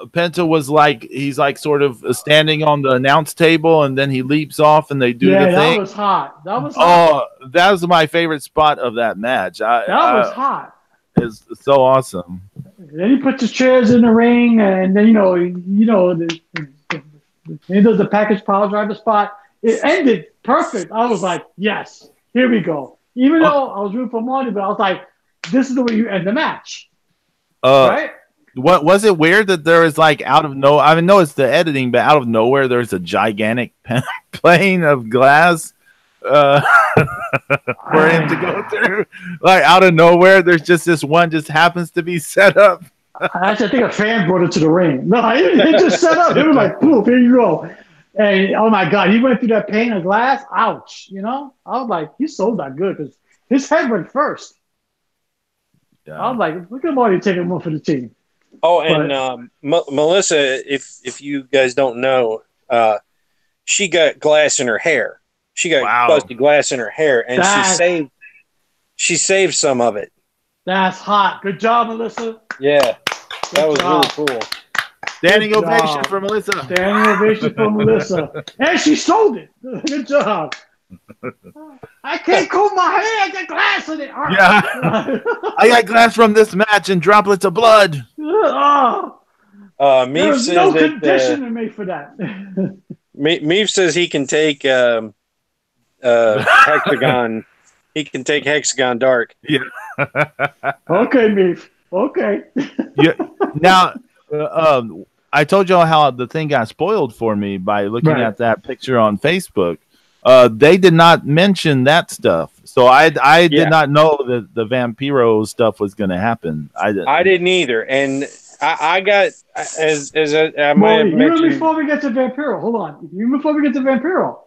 Penta was he's sort of standing on the announce table and then he leaps off and they do the thing. That was hot. Oh, that was my favorite spot of that match. That was hot. It's so awesome. Then he puts his chairs in the ring and then he does the package pile driver spot. It ended perfect. I was like, yes, here we go. Even though I was rooting for Mania, but I was like, this is the way you end the match. Right? What was it weird that there is out of no? I know it's the editing, but out of nowhere there's a gigantic plane of glass for him to go through. Out of nowhere, there's just this one just happens to be set up. Actually, I think a fan brought it to the ring. No, it just set up. It was like, poof, here you go. And oh my God, he went through that pane of glass. Ouch! I was like, he sold that good because his head went first. Yeah. I was like, look at Marty taking one for the team. Oh, and Melissa, if you guys don't know, she got glass in her hair. She got busted glass in her hair, and she saved some of it. That's hot. Good job, Melissa. Yeah, that was really cool. Standing ovation for Melissa. Standing ovation for Melissa, and she sold it. Good job. I can't comb my hair. I got glass in it. Yeah, I got glass from this match and droplets of blood. Meef says no conditioner made for that. Meef says he can take Hexagon. He can take Hexagon Dark. Yeah. Okay, Meef. Okay. Yeah. Now, I told y'all how the thing got spoiled for me by looking at that picture on Facebook. They did not mention that stuff, so I did not know that the Vampiro stuff was going to happen. I didn't either, and I got as I might have mentioned. Before we get to Vampiro, hold on. Even before we get to Vampiro,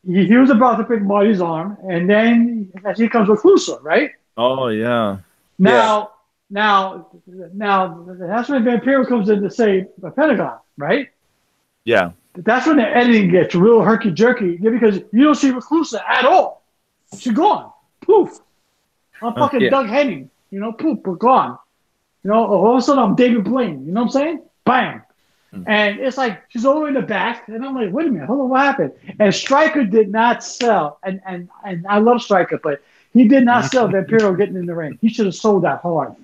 he was about to pick Marty's arm, and then he comes with Clusa, right? Oh yeah. Now that's when Vampiro comes in to save the Pentagon, right? Yeah. That's when the editing gets real herky-jerky because you don't see Reclusa at all. She's gone. Poof. I'm fucking Doug Henning. Poof, we're gone. All of a sudden I'm David Blaine. You know what I'm saying? Bang. And it's like she's over in the back. And I'm like, wait a minute. Hold on, what happened? And Stryker did not sell. And I love Stryker, but he did not sell Vampiro getting in the ring. He should have sold that hard.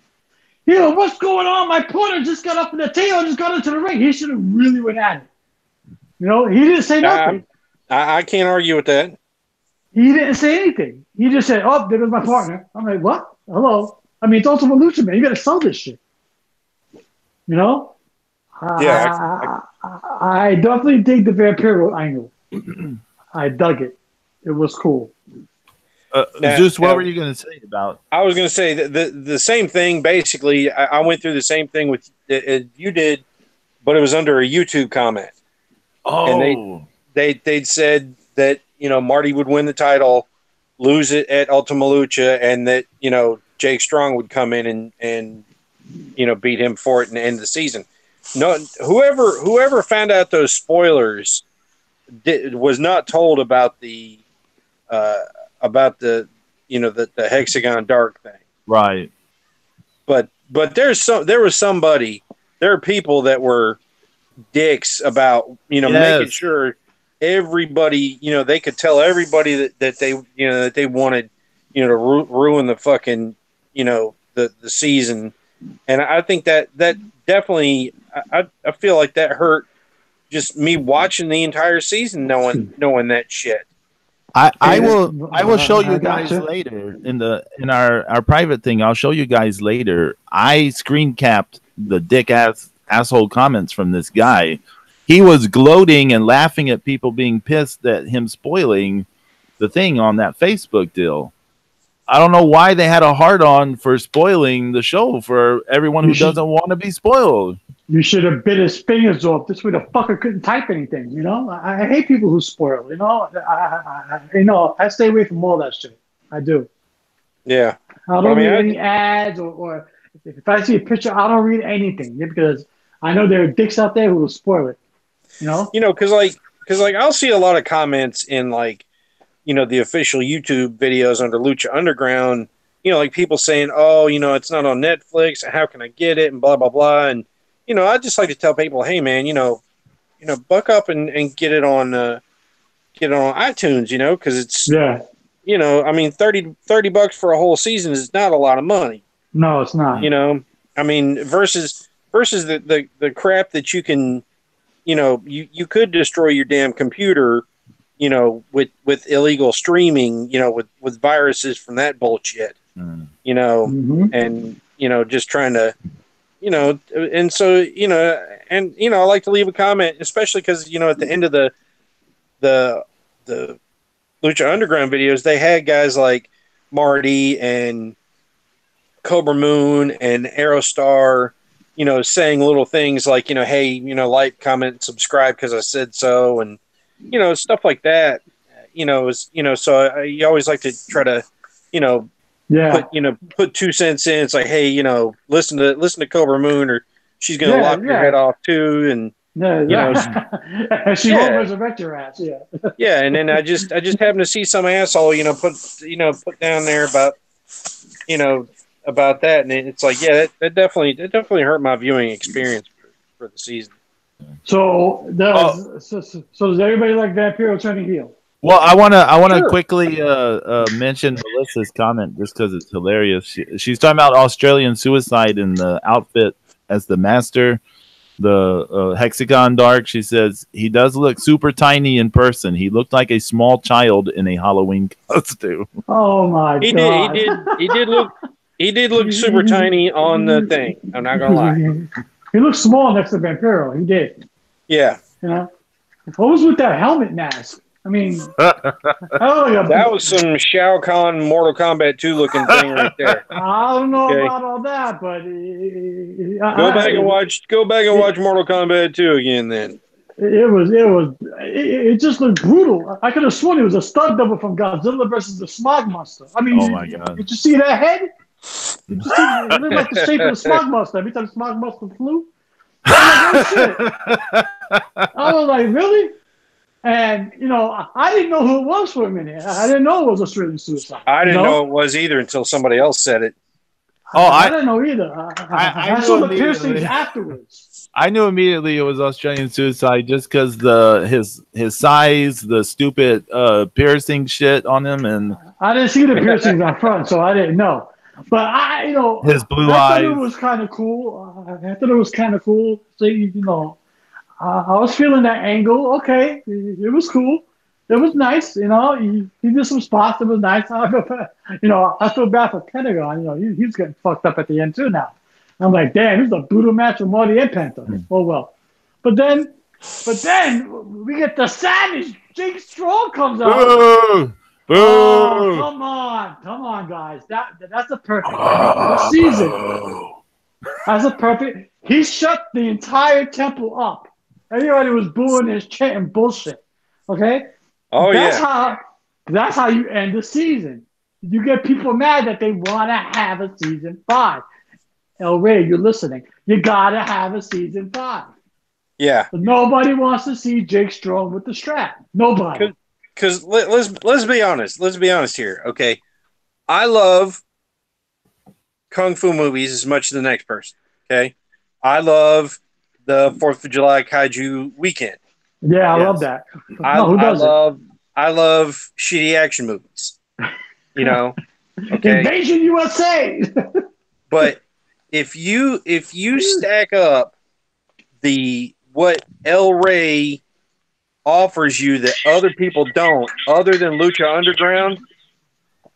What's going on? My partner just got up in the tail and just got into the ring. He should have really went at it. He didn't say nothing. I can't argue with that. He didn't say anything. He just said, "Oh, there was my partner." I'm like, "What? Hello?" I mean, it's Ultima Lucha, man. You got to sell this shit. Yeah. I definitely dig the Vampiro angle. I dug it. It was cool. Zeus, what were you going to say about? I was going to say the same thing. Basically, I went through the same thing with you did, but it was under a YouTube comment. Oh, and they'd said that Marty would win the title, lose it at Ultima Lucha, and that Jake Strong would come in and beat him for it and end the season. No, whoever found out those spoilers was not told about the Hexagon Dark thing, right? But there are people that were dicks about making sure everybody they could tell everybody that they wanted to ruin the fucking the season, and I think that definitely I feel like that hurt just me watching the entire season knowing that shit. I will show you I guys gotcha. later in our private thing. I'll show you guys later. I screen capped the asshole comments from this guy. He was gloating and laughing at people being pissed at him spoiling the thing on that Facebook deal. I don't know why they had a hard on for spoiling the show for everyone who doesn't want to be spoiled. You should have bit his fingers off. This way the fucker couldn't type anything. You know, I hate people who spoil. You know, I stay away from all that shit. I do. Yeah. I don't read any ads or if I see a picture, I don't read anything because I know there are dicks out there who will spoil it. You know, because I'll see a lot of comments in like, the official YouTube videos under Lucha Underground. Like people saying, "Oh, it's not on Netflix. How can I get it?" and blah blah blah. And I just like to tell people, "Hey, man, buck up and get it on iTunes. Because it's I mean, $30 for a whole season is not a lot of money. No, it's not. I mean, versus the crap that you can, you could destroy your damn computer, with illegal streaming, with viruses from that bullshit, and just trying to, and so, I like to leave a comment, especially because, at the end of the Lucha Underground videos, they had guys like Marty and Cobra Moon and Aerostar, saying little things like, hey, like, comment, subscribe because I said so, and stuff like that. So you always like to try to, put 2 cents in. It's like, hey, listen to Cobra Moon, or she's gonna lop your head off too, and she won't resurrect your ass. Yeah, and then I just happen to see some asshole, put down there about, about that, and it's like, that definitely hurt my viewing experience for the season. So does everybody like Vampiro turning heel? Well, I wanna quickly mention Melissa's comment just because it's hilarious. She's talking about Australian Suicide in the outfit as the master, the hexagon dark. She says he does look super tiny in person. He looked like a small child in a Halloween costume. Oh my god! He did look super tiny on the thing. I'm not gonna lie. He looked small next to Vampiro. He did. Yeah. What was with that helmet mask? I mean, that was some Shao Kahn Mortal Kombat 2 looking thing right there. I don't know about all that, but go back and watch Mortal Kombat 2 again. Then it just looked brutal. I could have sworn it was a stunt double from Godzilla versus the Smog Monster. I mean, oh my god! Did you see that head? Did you see it looked like the shape of the Smog Monster every time the Smog Monster flew? I was like, oh shit! I was like, really? And, I didn't know who it was for a minute. I didn't know it was Australian Suicide. I didn't know it was either until somebody else said it. Oh, I didn't know either. I saw the piercings afterwards. I knew immediately it was Australian Suicide just because his size, the stupid piercing shit on him, and I didn't see the piercings on front, so I didn't know. But his blue eyes. I thought it was kind of cool. So I was feeling that angle. Okay, it was cool. It was nice. He did some spots. It was nice. I feel bad for Pentagon. He's getting fucked up at the end too now. I'm like, damn, this is a brutal match with Marty and Penta. Oh well. But then we get the Savage. Jake Strong comes out. Boo! Boo! Oh, come on, guys. That's a perfect season. That's a perfect. He shut the entire temple up. Everybody was booing and chanting bullshit. Okay? Oh, That's how you end the season. You get people mad that they want to have a season 5. El Rey, you're listening. You got to have a season 5. Yeah. But nobody wants to see Jake Strong with the strap. Nobody. Because let's be honest. Let's be honest here. Okay? I love Kung Fu movies as much as the next person. Okay? I love the 4th of July Kaiju weekend. Yeah, I love that. I love shitty action movies. Okay. Invasion USA. But if you stack up what El Rey offers you that other people don't, other than Lucha Underground,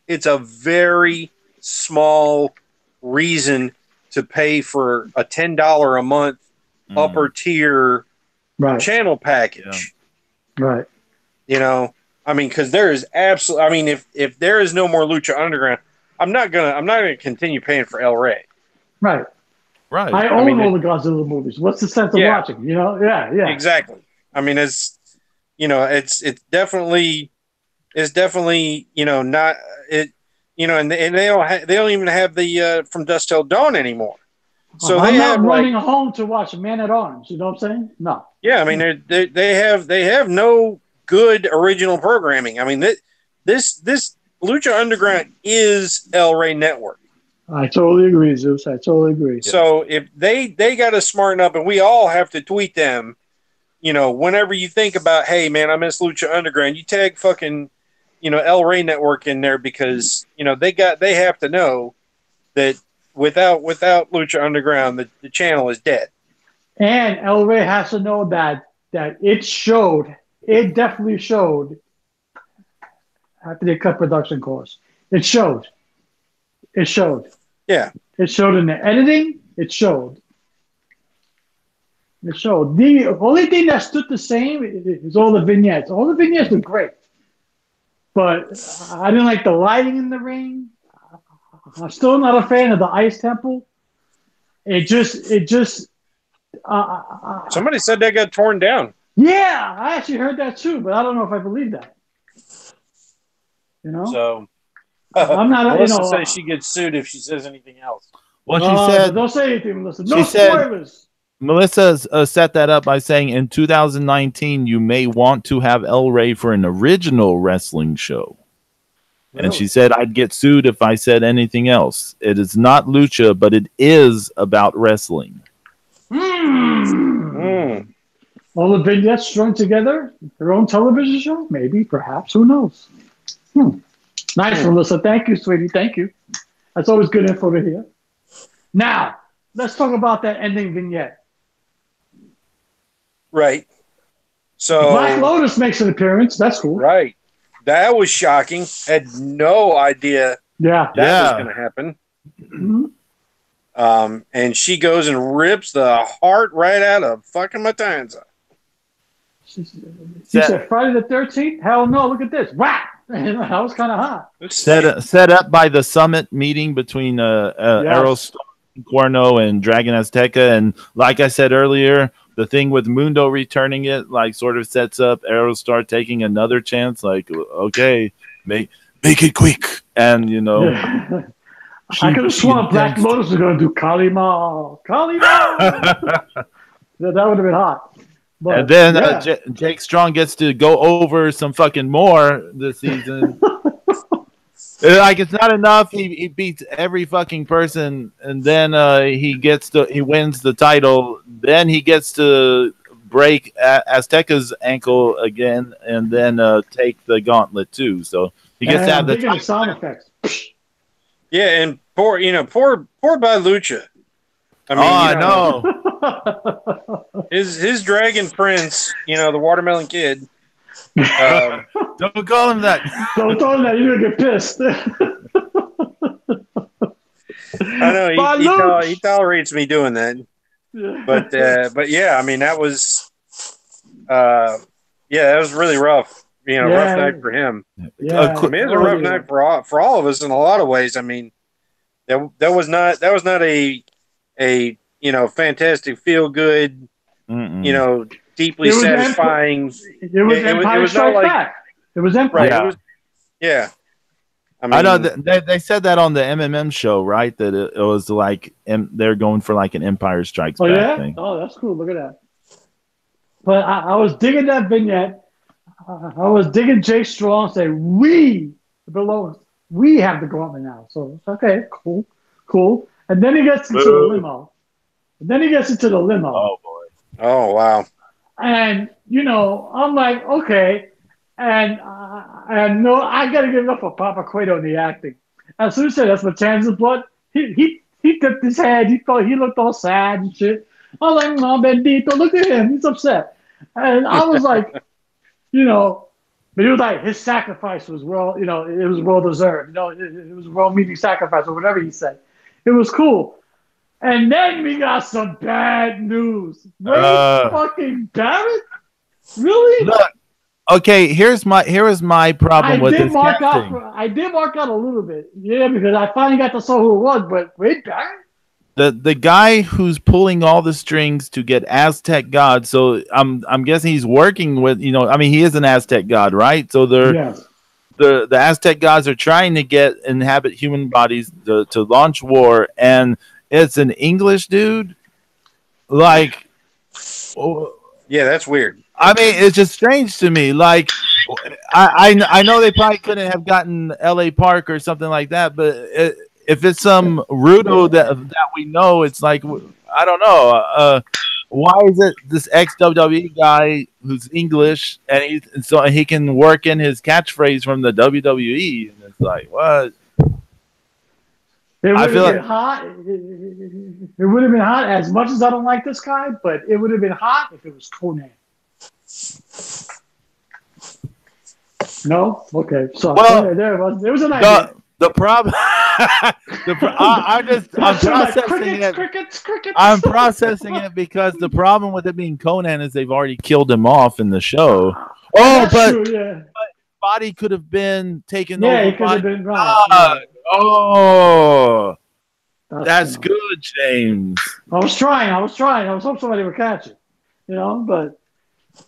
it's a very small reason to pay for a $10 a month upper tier channel package. Yeah. Right. You know, I mean, because there is absolutely. I mean, if there is no more Lucha Underground, I'm not gonna continue paying for El Rey. Right. Right. I own all the Godzilla movies. What's the sense of watching? You know? Yeah. Exactly. I mean, it's definitely not it. And they don't even have the From Dusk Till Dawn anymore. So I'm not running home to watch Man at Arms. You know what I'm saying? No. Yeah, I mean they have no good original programming. I mean this Lucha Underground is El Rey Network. I totally agree, Zeus. I totally agree. So if they got to smarten up, and we all have to tweet them, whenever you think about, hey man, I miss Lucha Underground, you tag fucking, El Rey Network in there, because they have to know that without Lucha Underground, the channel is dead. And El Rey has to know that it definitely showed after they cut production costs. It showed. Yeah. It showed in the editing. It showed. The only thing that stood the same is all the vignettes. All the vignettes were great. But I didn't like the lighting in the ring. I'm still not a fan of the Ice Temple. It just somebody said that got torn down. Yeah, I actually heard that too, but I don't know if I believe that. So I'm not. Melissa says she gets sued if she says anything else. Well, she said, don't say anything, Melissa. No spoilers. Melissa set that up by saying in 2019 you may want to have El Rey for an original wrestling show. Really? And she said, I'd get sued if I said anything else. It is not lucha, but it is about wrestling. All the vignettes strung together, their own television show? Maybe, perhaps, who knows? Nice, Melissa. Thank you, sweetie. Thank you. That's always good info to hear. Now, let's talk about that ending vignette. Right. So Black Lotus makes an appearance. That's cool. Right. That was shocking. Had no idea that was going to happen. Mm-hmm. And she goes and rips the heart right out of fucking Matanza. She said Friday the 13th? Hell no, look at this. Wow. That was kind of hot. Set up by the summit meeting between Aerostar, Cuerno, and Dragon Azteca. And like I said earlier, the thing with Mundo returning it, like, sort of sets up Aerostar taking another chance. Like, okay, make it quick. And, I could have sworn Black Lotus was going to do Kalima. That would have been hot. But, and then Jake Strong gets to go over some fucking more this season. Like, it's not enough. He beats every fucking person, and then he wins the title. Then he gets to break Azteca's ankle again, and then take the gauntlet too. So he gets to have the sound effects. Yeah, and poor by Lucha. I mean, I know. His Dragon Prince, the Watermelon Kid. Don't call him that. Don't call him that. You're gonna get pissed. I know he tolerates me doing that. But yeah, I mean that was really rough. Rough night for him. Yeah, I mean, it was a rough night for all of us in a lot of ways. I mean, that was not a fantastic, feel good, deeply satisfying. It was Empire Strikes Back. It was Empire. Right. Yeah. I mean, I know they said that on the MMM show, right? That it was like they're going for like an Empire Strikes Back thing. Oh, that's cool. Look at that. But I was digging that vignette. I was digging Jay Strong say, we have the gauntlet now. So, okay, cool. And then he gets into the limo. Oh, boy. Oh, wow. And, I'm like, okay. And no, I got to give it up for Papa Cueto in the acting. As soon as I said that's Matanza's blood, he tipped his head. He looked all sad and shit. I was like, no, Bendito, look at him. He's upset. And I was like, you know, but it was like his sacrifice was well, you know, it was well deserved. You know, it was a well-meaning sacrifice or whatever he said. It was cool. And then we got some bad news. Wade fucking Barrett? Really? Look, okay, here is my problem with this casting. I did mark out a little bit, yeah, because I finally got to saw who it was. But Wade Barrett, the guy who's pulling all the strings to get Aztec God. So I'm guessing he's working with, you know, I mean, he is an Aztec God, right? So the Aztec gods are trying to inhabit human bodies to launch war, and it's an English dude. Like, yeah, that's weird. I mean, it's just strange to me. Like, I know they probably couldn't have gotten L.A. Park or something like that, but if it's some Rudo that we know, it's like, I don't know. Why is it this ex-WWE guy who's English and so he can work in his catchphrase from the WWE? And it's like, what? It would have been hot. It would have been hot as much as I don't like this guy, but it would have been hot if it was Conan. No? Okay. So there it was. There was an idea. The problem. I'm processing it. Crickets. I'm processing it because the problem with it being Conan is they've already killed him off in the show. Oh, but body could have been taken over. Yeah, he could have been right. Oh, that's good, James. I was trying. I was hoping somebody would catch it. You know, but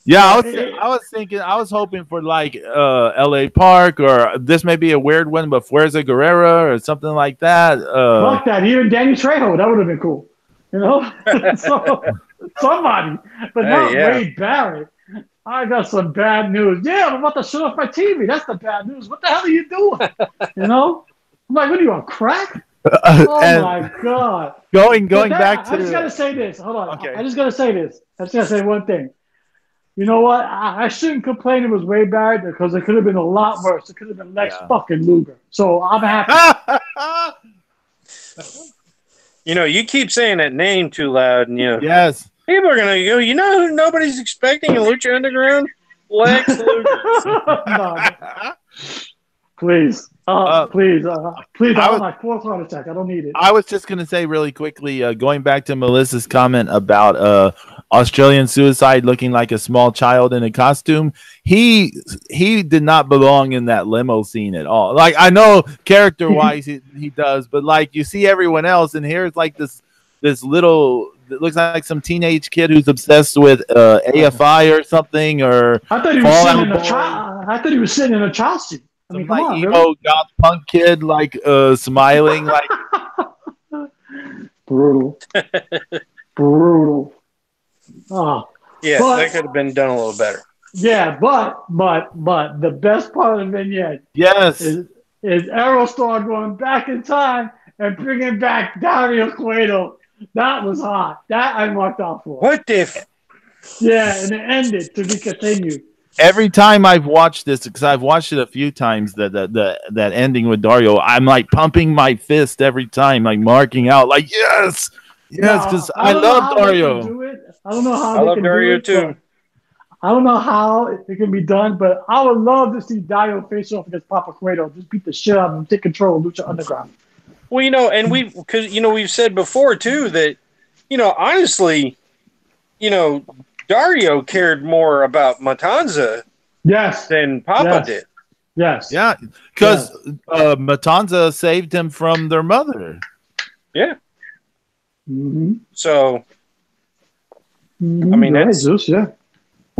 yeah, I was hoping for like L.A. Park, or this may be a weird one, but Fuerza Guerrera or something like that. Fuck that. Even Danny Trejo, that would have been cool. You know, somebody, but not Wade Barrett. I got some bad news. Yeah, I'm about to shut off my TV. That's the bad news. What the hell are you doing? You know, I'm like, what are you on crack? Oh my god! Going back to. I just gotta say this. Hold on. Okay. I just gotta say this. I just gotta say one thing. You know what? I shouldn't complain it was Wade Barrett because it could have been a lot worse. It could have been Lex fucking Luger. So I'm happy. You know, you keep saying that name too loud, and you know. Yes. People are gonna go. You know who nobody's expecting in Lucha Underground? Lex Luger. No. Please. Please. I want my fourth heart attack. I don't need it. I was just going to say really quickly, going back to Melissa's comment about Australian Suicide looking like a small child in a costume. He did not belong in that limo scene at all. Like, I know character-wise he does, but like you see everyone else, and here's like this little, it looks like some teenage kid who's obsessed with AFI or something, or I thought he was sitting in a child seat. I mean, come on, emo goth punk kid, like smiling, like brutal. Oh, yeah, that could have been done a little better. Yeah, but the best part of the vignette, is Aerostar going back in time and bringing back Dario Cueto. That was hot. That I marked out for. What if? Yeah, and it ended to be continued. Every time I've watched this, because I've watched it a few times, that ending with Dario, I'm like pumping my fist every time, like marking out, like yes, because I love Dario. I don't know how. I love Dario too. I don't know how it can be done, but I would love to see Dario face off against Papa Cueto, just beat the shit out of him, take control of Lucha Underground. Well, you know, and we've said before too that, you know, honestly, you know, Dario cared more about Matanza than Papa did. Yes. Yeah, because Matanza saved him from their mother. Yeah. Mm-hmm. So, I mean, that's Zeus, yeah.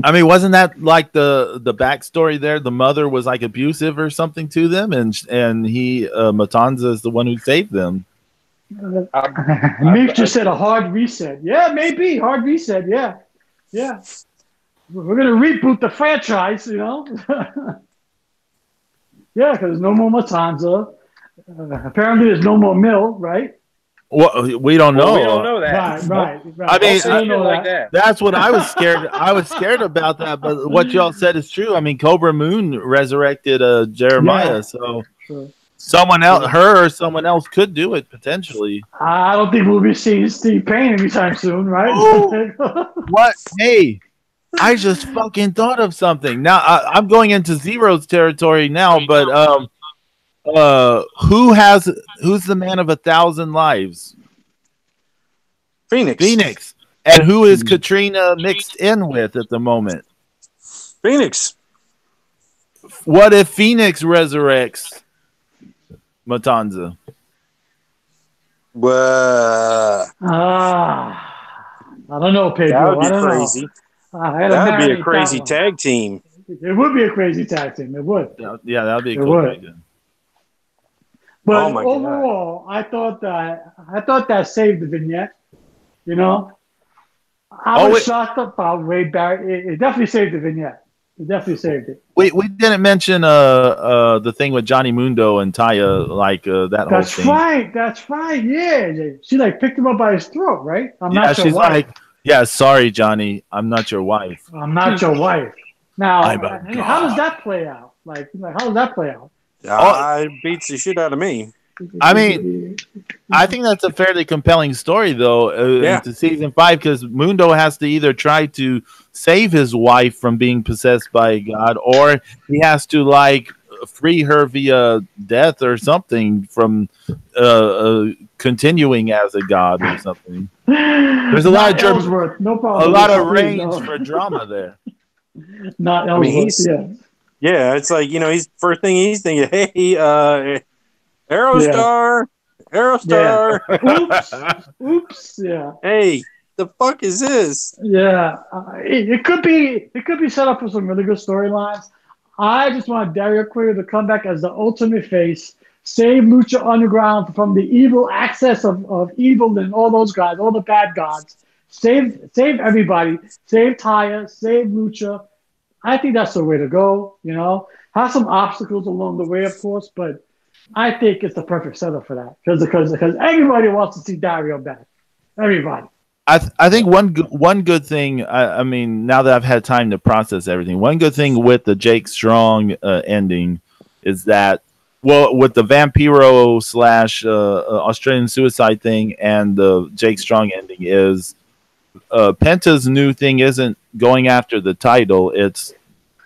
I mean, wasn't that like the backstory there? The mother was like abusive or something to them, and he Matanza is the one who saved them. Meek just said a hard reset. Yeah, maybe hard reset. Yeah. We're gonna reboot the franchise, you know. Yeah, because there's no more Matanza. Apparently, there's no more Mill, right? Well, we don't know. We don't know that. Right. I mean, that. That's what I was scared. I was scared about that, but what y'all said is true. I mean, Cobra Moon resurrected Jeremiah, so someone else, her or someone else, could do it potentially. I don't think we'll be seeing Steve Payne anytime soon, right? Oh, what? Hey, I just fucking thought of something. Now I'm going into Zero's territory now, but who's the man of 1,000 lives? Phoenix. And who is Katrina mixed in with at the moment? Phoenix. What if Phoenix resurrects Matanza? I don't know, Pedro. That would be I don't crazy. know. That would be a crazy tag team. It would be a crazy tag team. It would. Yeah, that would be a cool tag team. But overall, I thought that saved the vignette. You know, I was shocked about Wade Barrett. It definitely saved the vignette. It definitely saved it. We didn't mention the thing with Johnny Mundo and Taya, like that whole thing. That's right. Yeah, she like picked him up by his throat, right? I'm not your she's wife. like, yeah, sorry, Johnny, I'm not your wife. I'm not your wife. Now, how does that play out? Like how does that play out? It beats the shit out of me. I mean, I think that's a fairly compelling story, though, into season 5, because Mundo has to either try to save his wife from being possessed by God, or he has to like free her via death or something from continuing as a god or something. There's a lot of no problem. A lot of range for drama there. Not Ellsworth. Yeah, it's like, he's first thing he's thinking, hey, Aerostar. Yeah. Oops. Yeah. Hey, the fuck is this? Yeah. It could be set up for some really good storylines. I just want Dario Cueto to come back as the ultimate face, save Lucha Underground from the evil access of evil and all those guys, all the bad gods. Save everybody. Save Taya. Save Lucha. I think that's the way to go. Have some obstacles along the way, of course, but I think it's the perfect setup for that because everybody wants to see Dario back. Everybody. I think one good thing. I mean, now that I've had time to process everything, one good thing with the Jake Strong ending is that, well, with the Vampiro / Australian Suicide thing and the Jake Strong ending is Penta's new thing isn't going after the title; it's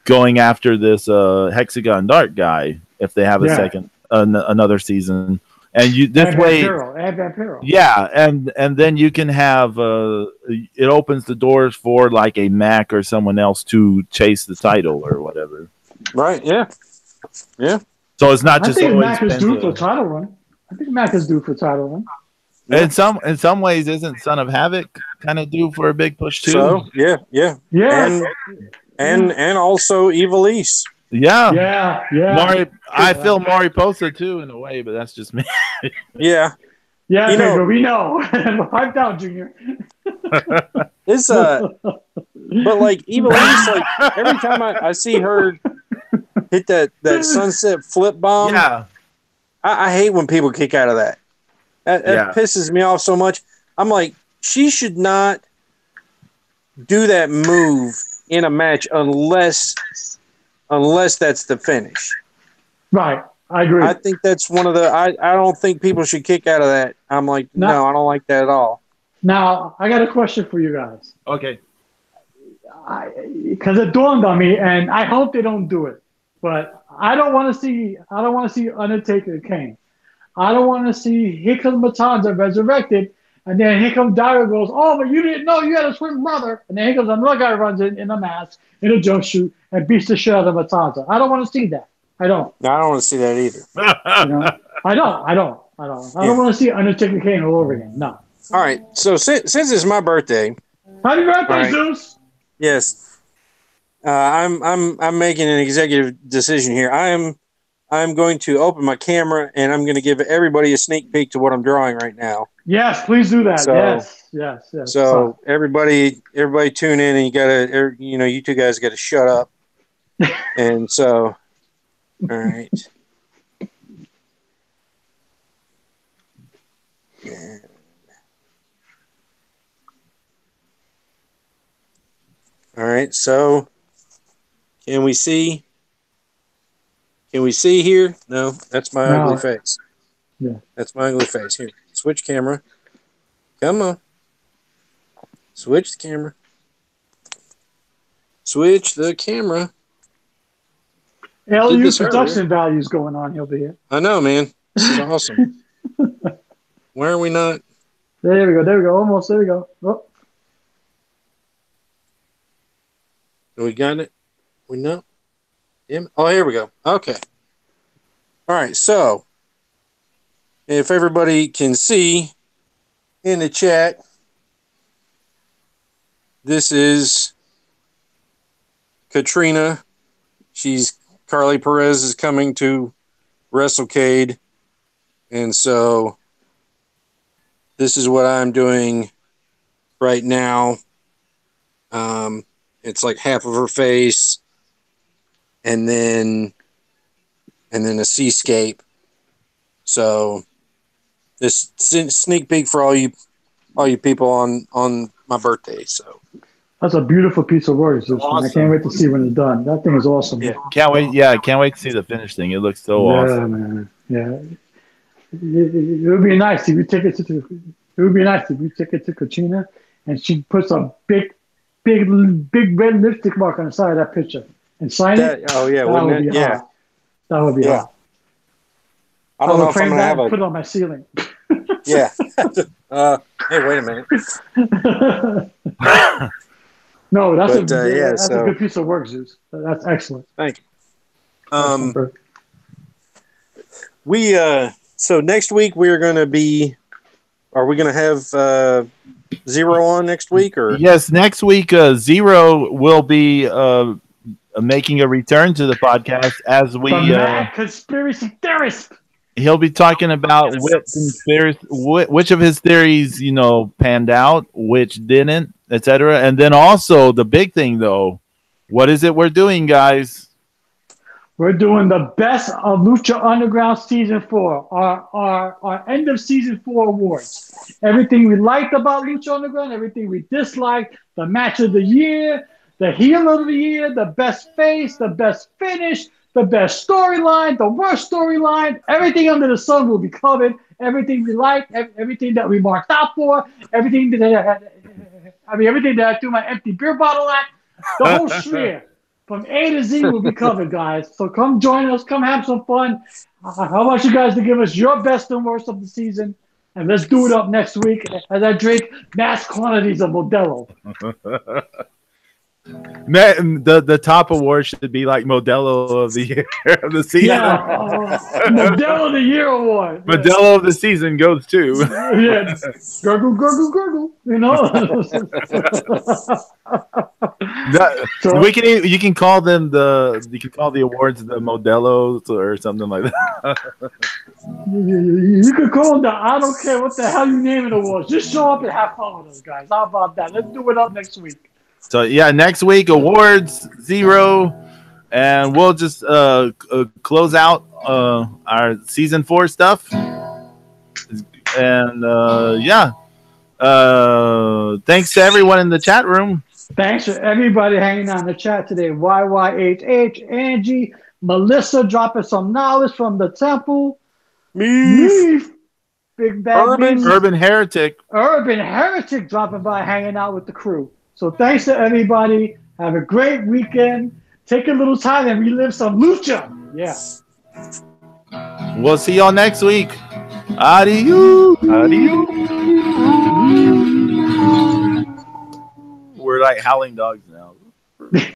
going after this Hexagon Dark guy. If they have a second. Another season, and Vampiro. Yeah, and then you can have it opens the doors for like a Mac or someone else to chase the title or whatever. Right? Yeah. So it's not just. I think Mac is due for title run. I think Mac is due for title run. Yeah. In some ways, isn't Son of Havoc kind of due for a big push too? So yeah, and also Evilise. Yeah. I feel Mariposa too in a way, but that's just me. Yeah, Pedro, we know. Pipe down, Junior. It's but like Evilise, like every time I see her hit that sunset flip bomb, I hate when people kick out of that. That pisses me off so much. I'm like, she should not do that move in a match unless that's the finish. Right. I agree. I think that's one of the... I don't think people should kick out of that. I'm like, no, I don't like that at all. Now, I got a question for you guys. Okay. Because it dawned on me, and I hope they don't do it. But I don't want to see Undertaker Kane. I don't want to see here comes Matanza resurrected, and then here comes Dario goes, oh, but you didn't know you had a twin brother. And then here comes another guy runs in a mask, in a jumpsuit, and beats the shit out of Matanza. I don't want to see that. I don't. No, I don't want to see that either. I don't want to see Undertaker Kane all over again. No. All right. So since it's my birthday. Happy birthday, Zeus. Yes. I'm making an executive decision here. I'm going to open my camera and I'm going to give everybody a sneak peek to what I'm drawing right now. Yes, please do that. So, yes. So everybody tune in, and you two guys got to shut up. And so, all right. All right. So, can we see? Can we see here? No, that's my ugly face. Yeah. That's my ugly face. Here, switch camera. Come on. Switch the camera. Switch the camera. LU production values going on over here. I know, man. This is awesome. Where are we not? There we go. There we go. Almost. There we go. Oh. We got it. We know. Oh, here we go. Okay. All right. So, if everybody can see in the chat, this is Katrina. Carly Perez is coming to WrestleCade. And so this is what I'm doing right now. It's like half of her face and then a seascape. So this sneak peek for all you people on my birthday. So that's a beautiful piece of work. Awesome. I can't wait to see when it's done. That thing is awesome. Yeah, can't wait. Yeah, I can't wait to see the finished thing. It looks so awesome. Man. Yeah, it would be nice if we take it to. It would be nice if we take it to Katrina and she puts a big red lipstick mark on the side of that picture and sign it. Oh yeah, that would be hot. That would be hot. I don't know if I'm gonna have put it on my ceiling. Yeah. Hey, wait a minute. No, that's a good piece of work, Zeus. That's excellent. Thank you. So next week we are going to be. Are we going to have Zero on next week, or yes, next week Zero will be making a return to the podcast as we conspiracy theorist. He'll be talking about which of his theories, panned out, which didn't, etc. And then also the big thing, though, what is it we're doing, guys? We're doing the best of Lucha Underground Season 4, our end of Season 4 awards. Everything we liked about Lucha Underground, everything we disliked, the match of the year, the heel of the year, the best face, the best finish, the best storyline, the worst storyline, everything under the sun will be covered. Everything we liked, everything that we marked out for, everything that I threw my empty beer bottle at, the whole sphere. From A to Z will be covered, guys. So come join us. Come have some fun. I want you guys to give us your best and worst of the season. And let's do it up next week as I drink mass quantities of Modelo. The top award should be like Modelo of the year of the season. Yeah, Modelo of the year award. Modelo of the season goes to. Yeah, gurgle, gurgle, gurgle. You can call them the awards the Modelos or something like that. You could call them the I don't care what the hell you name it awards. Just show up and have fun with us, guys. How about that? Let's do it up next week. So yeah, next week awards Zero, and we'll just close out our season 4 stuff. And thanks to everyone in the chat room. Thanks for everybody hanging out in the chat today. YYHH, Angie, Melissa dropping some knowledge from the temple. Me. Big bad Urban Heretic dropping by, hanging out with the crew. So thanks to everybody. Have a great weekend. Take a little time and relive some lucha. Yeah. We'll see y'all next week. Adios. We're like howling dogs now.